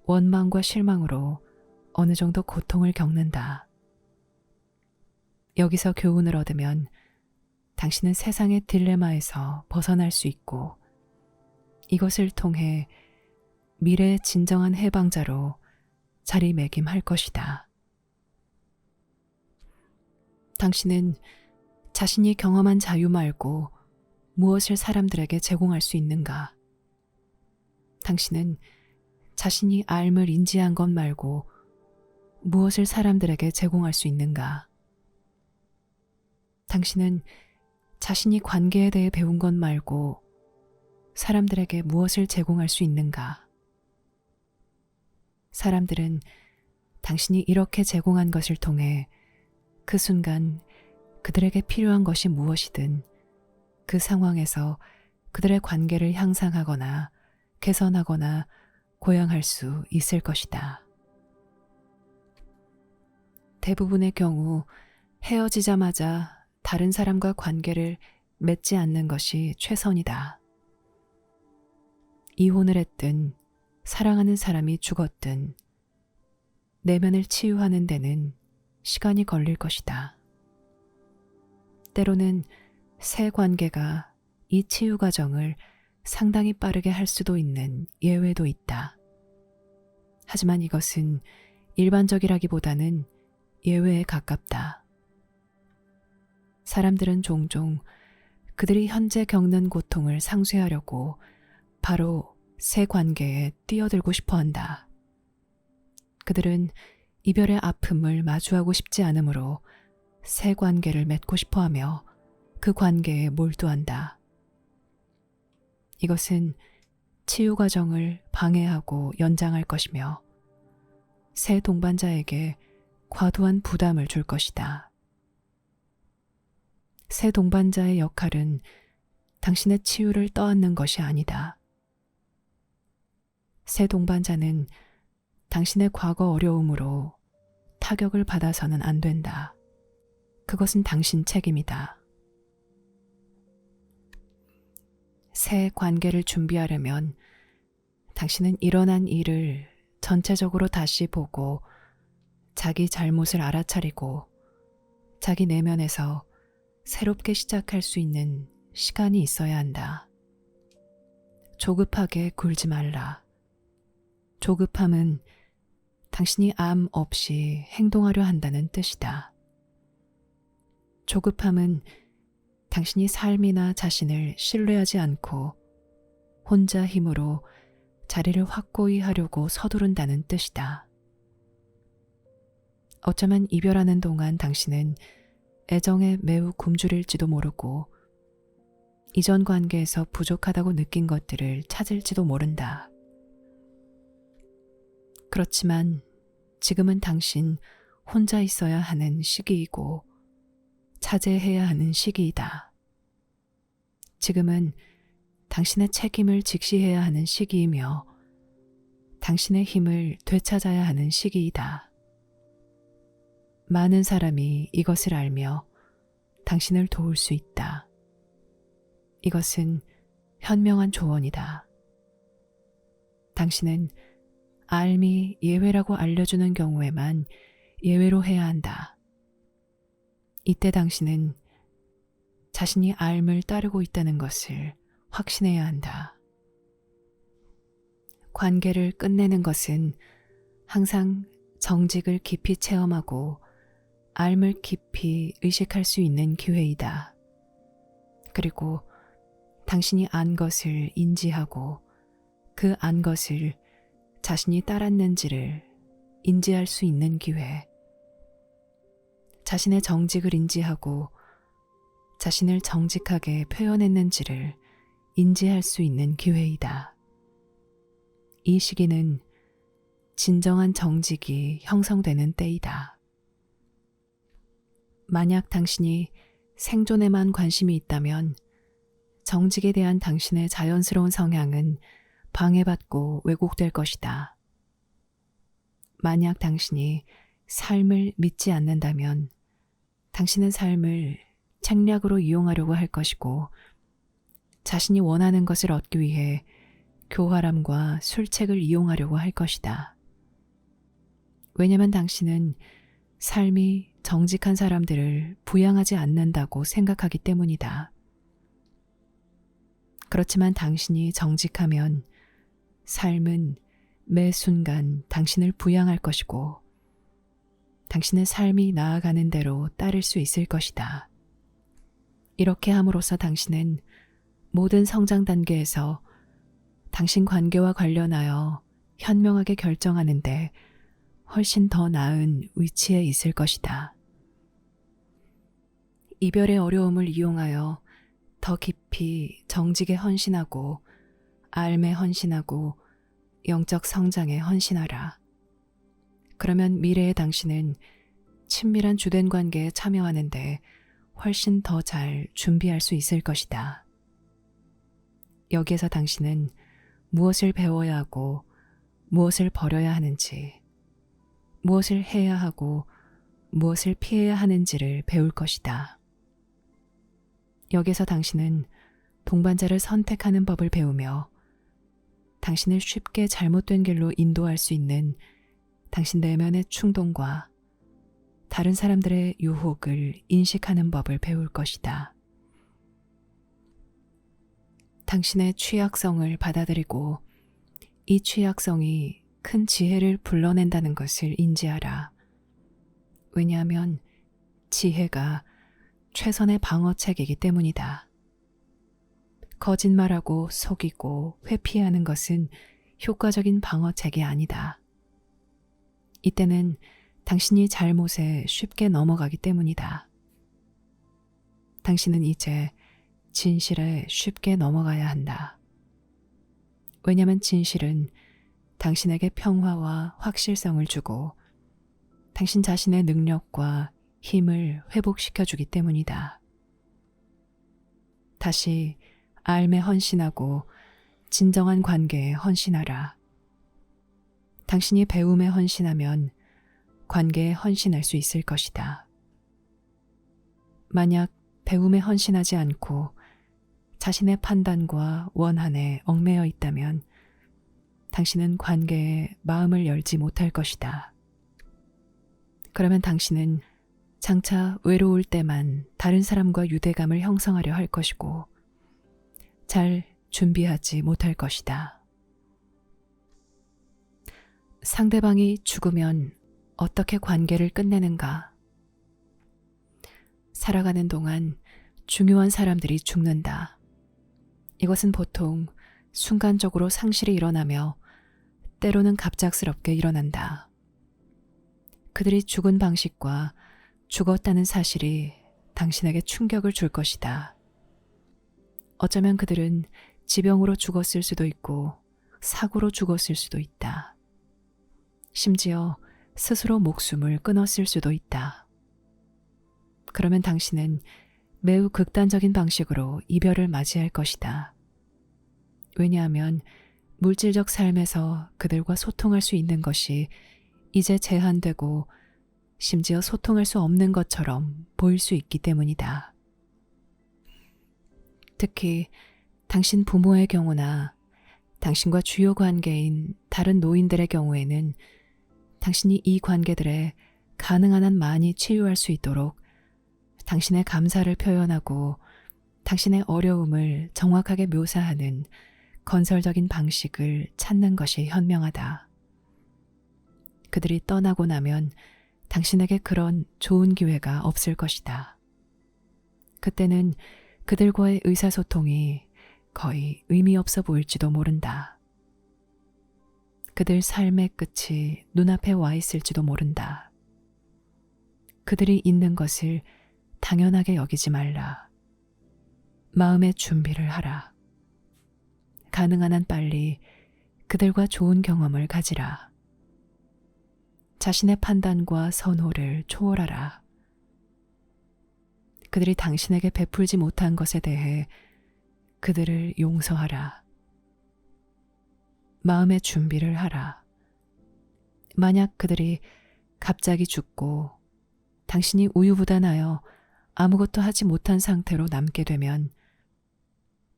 원망과 실망으로 어느 정도 고통을 겪는다. 여기서 교훈을 얻으면 당신은 세상의 딜레마에서 벗어날 수 있고 이것을 통해 미래의 진정한 해방자로 자리매김할 것이다. 당신은 자신이 경험한 자유 말고 무엇을 사람들에게 제공할 수 있는가? 당신은 자신이 앓을 인지한 것 말고 무엇을 사람들에게 제공할 수 있는가? 당신은 자신이 관계에 대해 배운 것 말고 사람들에게 무엇을 제공할 수 있는가? 사람들은 당신이 이렇게 제공한 것을 통해 그 순간 그들에게 필요한 것이 무엇이든 그 상황에서 그들의 관계를 향상하거나 개선하거나 고양할 수 있을 것이다. 대부분의 경우 헤어지자마자 다른 사람과 관계를 맺지 않는 것이 최선이다. 이혼을 했든 사랑하는 사람이 죽었든 내면을 치유하는 데는 시간이 걸릴 것이다. 때로는 새 관계가 이 치유 과정을 상당히 빠르게 할 수도 있는 예외도 있다. 하지만 이것은 일반적이라기보다는 예외에 가깝다. 사람들은 종종 그들이 현재 겪는 고통을 상쇄하려고 바로 새 관계에 뛰어들고 싶어 한다. 그들은 이별의 아픔을 마주하고 싶지 않으므로 새 관계를 맺고 싶어 하며 그 관계에 몰두한다. 이것은 치유 과정을 방해하고 연장할 것이며 새 동반자에게 과도한 부담을 줄 것이다. 새 동반자의 역할은 당신의 치유를 떠안는 것이 아니다. 새 동반자는 당신의 과거 어려움으로 타격을 받아서는 안 된다. 그것은 당신 책임이다. 새 관계를 준비하려면 당신은 일어난 일을 전체적으로 다시 보고 자기 잘못을 알아차리고 자기 내면에서 새롭게 시작할 수 있는 시간이 있어야 한다. 조급하게 굴지 말라. 조급함은 당신이 암 없이 행동하려 한다는 뜻이다. 조급함은 당신이 삶이나 자신을 신뢰하지 않고 혼자 힘으로 자리를 확고히 하려고 서두른다는 뜻이다. 어쩌면 이별하는 동안 당신은 애정에 매우 굶주릴지도 모르고 이전 관계에서 부족하다고 느낀 것들을 찾을지도 모른다. 그렇지만 지금은 당신 혼자 있어야 하는 시기이고 자제해야 하는 시기이다. 지금은 당신의 책임을 직시해야 하는 시기이며 당신의 힘을 되찾아야 하는 시기이다. 많은 사람이 이것을 알며 당신을 도울 수 있다. 이것은 현명한 조언이다. 당신은 알미 예외라고 알려주는 경우에만 예외로 해야 한다. 이때 당신은 자신이 알을 따르고 있다는 것을 확신해야 한다. 관계를 끝내는 것은 항상 정직을 깊이 체험하고 알을 깊이 의식할 수 있는 기회이다. 그리고 당신이 안 것을 인지하고 그 안 것을 자신이 따랐는지를 인지할 수 있는 기회. 자신의 정직을 인지하고 자신을 정직하게 표현했는지를 인지할 수 있는 기회이다. 이 시기는 진정한 정직이 형성되는 때이다. 만약 당신이 생존에만 관심이 있다면 정직에 대한 당신의 자연스러운 성향은 방해받고 왜곡될 것이다. 만약 당신이 삶을 믿지 않는다면 당신은 삶을 책략으로 이용하려고 할 것이고 자신이 원하는 것을 얻기 위해 교활함과 술책을 이용하려고 할 것이다. 왜냐하면 당신은 삶이 정직한 사람들을 부양하지 않는다고 생각하기 때문이다. 그렇지만 당신이 정직하면 삶은 매 순간 당신을 부양할 것이고 당신의 삶이 나아가는 대로 따를 수 있을 것이다. 이렇게 함으로써 당신은 모든 성장 단계에서 당신 관계와 관련하여 현명하게 결정하는데 훨씬 더 나은 위치에 있을 것이다. 이별의 어려움을 이용하여 더 깊이 정직에 헌신하고 삶에 헌신하고 영적 성장에 헌신하라. 그러면 미래의 당신은 친밀한 주된 관계에 참여하는데 훨씬 더 잘 준비할 수 있을 것이다. 여기에서 당신은 무엇을 배워야 하고 무엇을 버려야 하는지, 무엇을 해야 하고 무엇을 피해야 하는지를 배울 것이다. 여기서 당신은 동반자를 선택하는 법을 배우며 당신을 쉽게 잘못된 길로 인도할 수 있는 당신 내면의 충동과 다른 사람들의 유혹을 인식하는 법을 배울 것이다. 당신의 취약성을 받아들이고 이 취약성이 큰 지혜를 불러낸다는 것을 인지하라. 왜냐하면 지혜가 최선의 방어책이기 때문이다. 거짓말하고 속이고 회피하는 것은 효과적인 방어책이 아니다. 이때는 당신이 잘못에 쉽게 넘어가기 때문이다. 당신은 이제 진실에 쉽게 넘어가야 한다. 왜냐하면 진실은 당신에게 평화와 확실성을 주고 당신 자신의 능력과 힘을 회복시켜주기 때문이다. 다시 삶에 헌신하고 진정한 관계에 헌신하라. 당신이 배움에 헌신하면 관계에 헌신할 수 있을 것이다. 만약 배움에 헌신하지 않고 자신의 판단과 원한에 얽매여 있다면 당신은 관계에 마음을 열지 못할 것이다. 그러면 당신은 장차 외로울 때만 다른 사람과 유대감을 형성하려 할 것이고 잘 준비하지 못할 것이다. 상대방이 죽으면 어떻게 관계를 끝내는가? 살아가는 동안 중요한 사람들이 죽는다. 이것은 보통 순간적으로 상실이 일어나며 때로는 갑작스럽게 일어난다. 그들이 죽은 방식과 죽었다는 사실이 당신에게 충격을 줄 것이다. 어쩌면 그들은 지병으로 죽었을 수도 있고 사고로 죽었을 수도 있다. 심지어 스스로 목숨을 끊었을 수도 있다. 그러면 당신은 매우 극단적인 방식으로 이별을 맞이할 것이다. 왜냐하면 물질적 삶에서 그들과 소통할 수 있는 것이 이제 제한되고 심지어 소통할 수 없는 것처럼 보일 수 있기 때문이다. 특히 당신 부모의 경우나 당신과 주요 관계인 다른 노인들의 경우에는 당신이 이 관계들에 가능한 한 많이 치유할 수 있도록 당신의 감사를 표현하고 당신의 어려움을 정확하게 묘사하는 건설적인 방식을 찾는 것이 현명하다. 그들이 떠나고 나면 당신에게 그런 좋은 기회가 없을 것이다. 그때는 그들과의 의사소통이 거의 의미 없어 보일지도 모른다. 그들 삶의 끝이 눈앞에 와 있을지도 모른다. 그들이 있는 것을 당연하게 여기지 말라. 마음의 준비를 하라. 가능한 한 빨리 그들과 좋은 경험을 가지라. 자신의 판단과 선호를 초월하라. 그들이 당신에게 베풀지 못한 것에 대해 그들을 용서하라. 마음의 준비를 하라. 만약 그들이 갑자기 죽고 당신이 우유부단하여 아무것도 하지 못한 상태로 남게 되면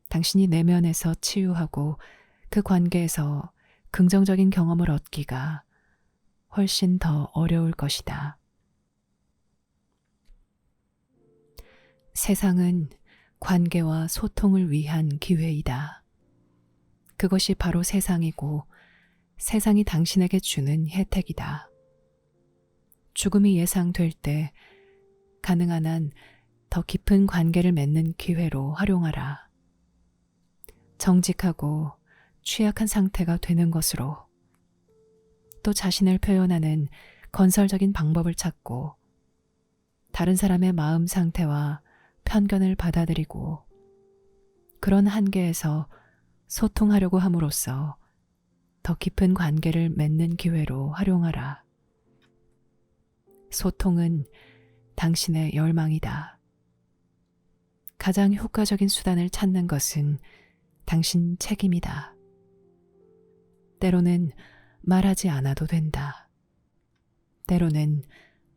당신이 내면에서 치유하고 그 관계에서 긍정적인 경험을 얻기가 훨씬 더 어려울 것이다. 세상은 관계와 소통을 위한 기회이다. 그것이 바로 세상이고 세상이 당신에게 주는 혜택이다. 죽음이 예상될 때 가능한 한 더 깊은 관계를 맺는 기회로 활용하라. 정직하고 취약한 상태가 되는 것으로 또 자신을 표현하는 건설적인 방법을 찾고 다른 사람의 마음 상태와 편견을 받아들이고 그런 한계에서 소통하려고 함으로써 더 깊은 관계를 맺는 기회로 활용하라. 소통은 당신의 열망이다. 가장 효과적인 수단을 찾는 것은 당신 책임이다. 때로는 말하지 않아도 된다. 때로는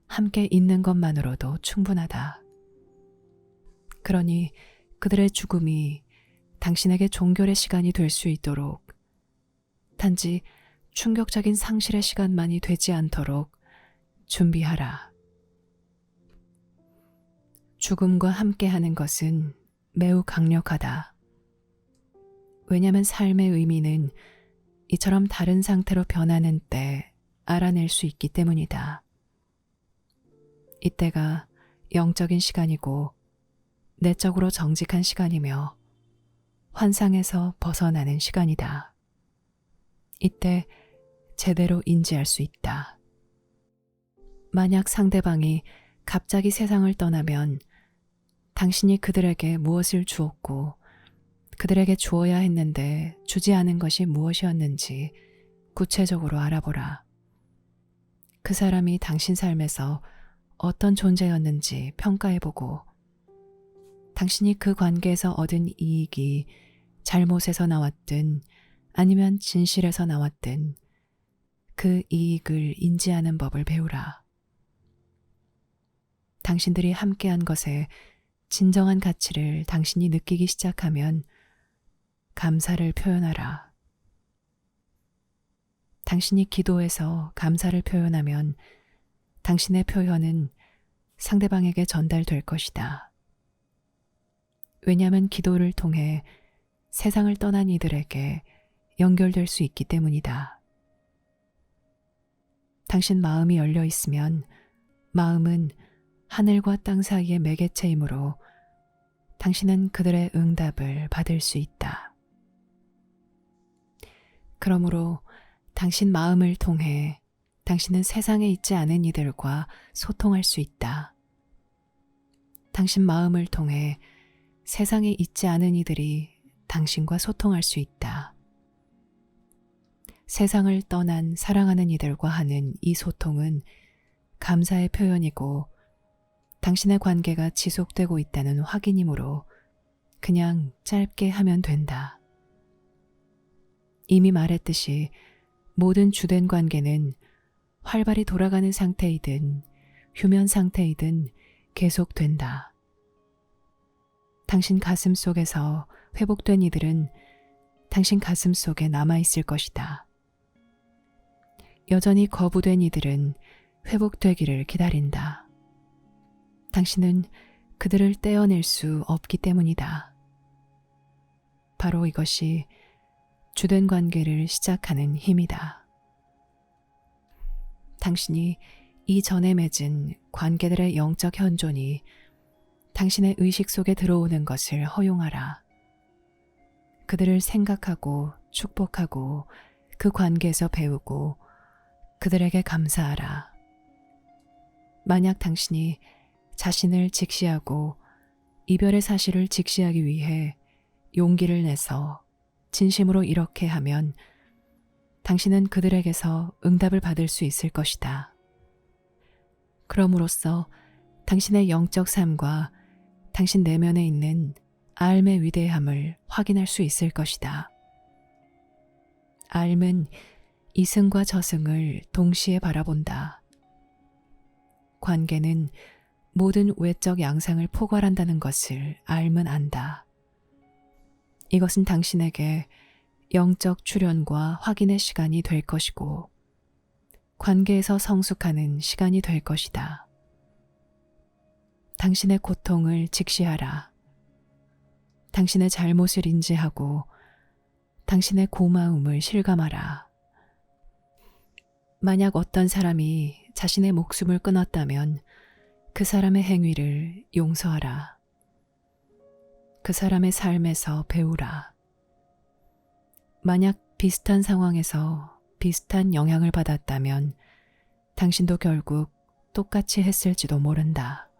함께 있는 것만으로도 충분하다. 그러니 그들의 죽음이 당신에게 종결의 시간이 될 수 있도록 단지 충격적인 상실의 시간만이 되지 않도록 준비하라. 죽음과 함께하는 것은 매우 강력하다. 왜냐하면 삶의 의미는 이처럼 다른 상태로 변하는 때 알아낼 수 있기 때문이다. 이때가 영적인 시간이고 내적으로 정직한 시간이며 환상에서 벗어나는 시간이다. 이때 제대로 인지할 수 있다. 만약 상대방이 갑자기 세상을 떠나면 당신이 그들에게 무엇을 주었고 그들에게 주어야 했는데 주지 않은 것이 무엇이었는지 구체적으로 알아보라. 그 사람이 당신 삶에서 어떤 존재였는지 평가해보고 당신이 그 관계에서 얻은 이익이 잘못에서 나왔든 아니면 진실에서 나왔든 그 이익을 인지하는 법을 배우라. 당신들이 함께한 것에 진정한 가치를 당신이 느끼기 시작하면 감사를 표현하라. 당신이 기도해서 감사를 표현하면 당신의 표현은 상대방에게 전달될 것이다. 왜냐하면 기도를 통해 세상을 떠난 이들에게 연결될 수 있기 때문이다. 당신 마음이 열려 있으면 마음은 하늘과 땅 사이의 매개체이므로 당신은 그들의 응답을 받을 수 있다. 그러므로 당신 마음을 통해 당신은 세상에 있지 않은 이들과 소통할 수 있다. 당신 마음을 통해 세상에 있지 않은 이들이 당신과 소통할 수 있다. 세상을 떠난 사랑하는 이들과 하는 이 소통은 감사의 표현이고 당신의 관계가 지속되고 있다는 확인이므로 그냥 짧게 하면 된다. 이미 말했듯이 모든 주된 관계는 활발히 돌아가는 상태이든 휴면 상태이든 계속된다. 당신 가슴 속에서 회복된 이들은 당신 가슴 속에 남아있을 것이다. 여전히 거부된 이들은 회복되기를 기다린다. 당신은 그들을 떼어낼 수 없기 때문이다. 바로 이것이 주된 관계를 시작하는 힘이다. 당신이 이전에 맺은 관계들의 영적 현존이 당신의 의식 속에 들어오는 것을 허용하라. 그들을 생각하고 축복하고 그 관계에서 배우고 그들에게 감사하라. 만약 당신이 자신을 직시하고 이별의 사실을 직시하기 위해 용기를 내서 진심으로 이렇게 하면 당신은 그들에게서 응답을 받을 수 있을 것이다. 그럼으로써 당신의 영적 삶과 당신 내면에 있는 알의 위대함을 확인할 수 있을 것이다. 알은 이승과 저승을 동시에 바라본다. 관계는 모든 외적 양상을 포괄한다는 것을 알은 안다. 이것은 당신에게 영적 출현과 확인의 시간이 될 것이고 관계에서 성숙하는 시간이 될 것이다. 당신의 고통을 직시하라. 당신의 잘못을 인지하고 당신의 고마움을 실감하라. 만약 어떤 사람이 자신의 목숨을 끊었다면 그 사람의 행위를 용서하라. 그 사람의 삶에서 배우라. 만약 비슷한 상황에서 비슷한 영향을 받았다면 당신도 결국 똑같이 했을지도 모른다.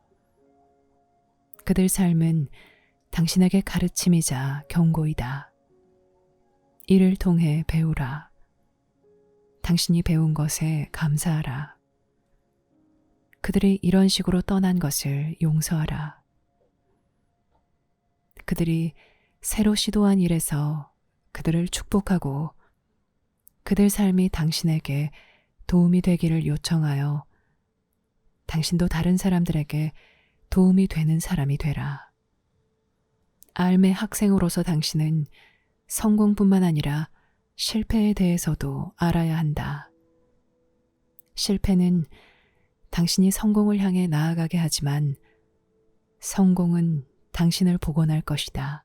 그들 삶은 당신에게 가르침이자 경고이다. 이를 통해 배우라. 당신이 배운 것에 감사하라. 그들이 이런 식으로 떠난 것을 용서하라. 그들이 새로 시도한 일에서 그들을 축복하고 그들 삶이 당신에게 도움이 되기를 요청하여 당신도 다른 사람들에게 도움이 되는 사람이 되라. 알의 학생으로서 당신은 성공뿐만 아니라 실패에 대해서도 알아야 한다. 실패는 당신이 성공을 향해 나아가게 하지만 성공은 당신을 복원할 것이다.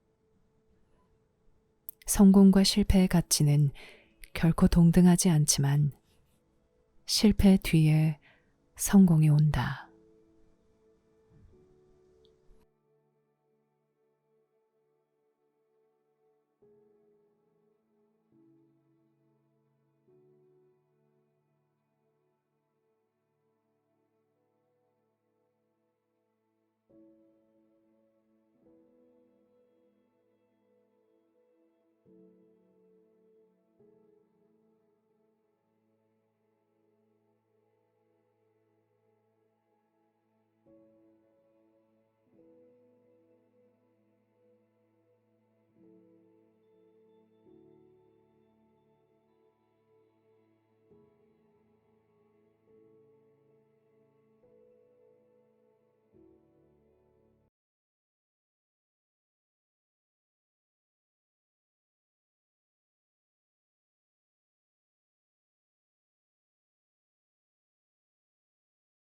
성공과 실패의 가치는 결코 동등하지 않지만 실패 뒤에 성공이 온다.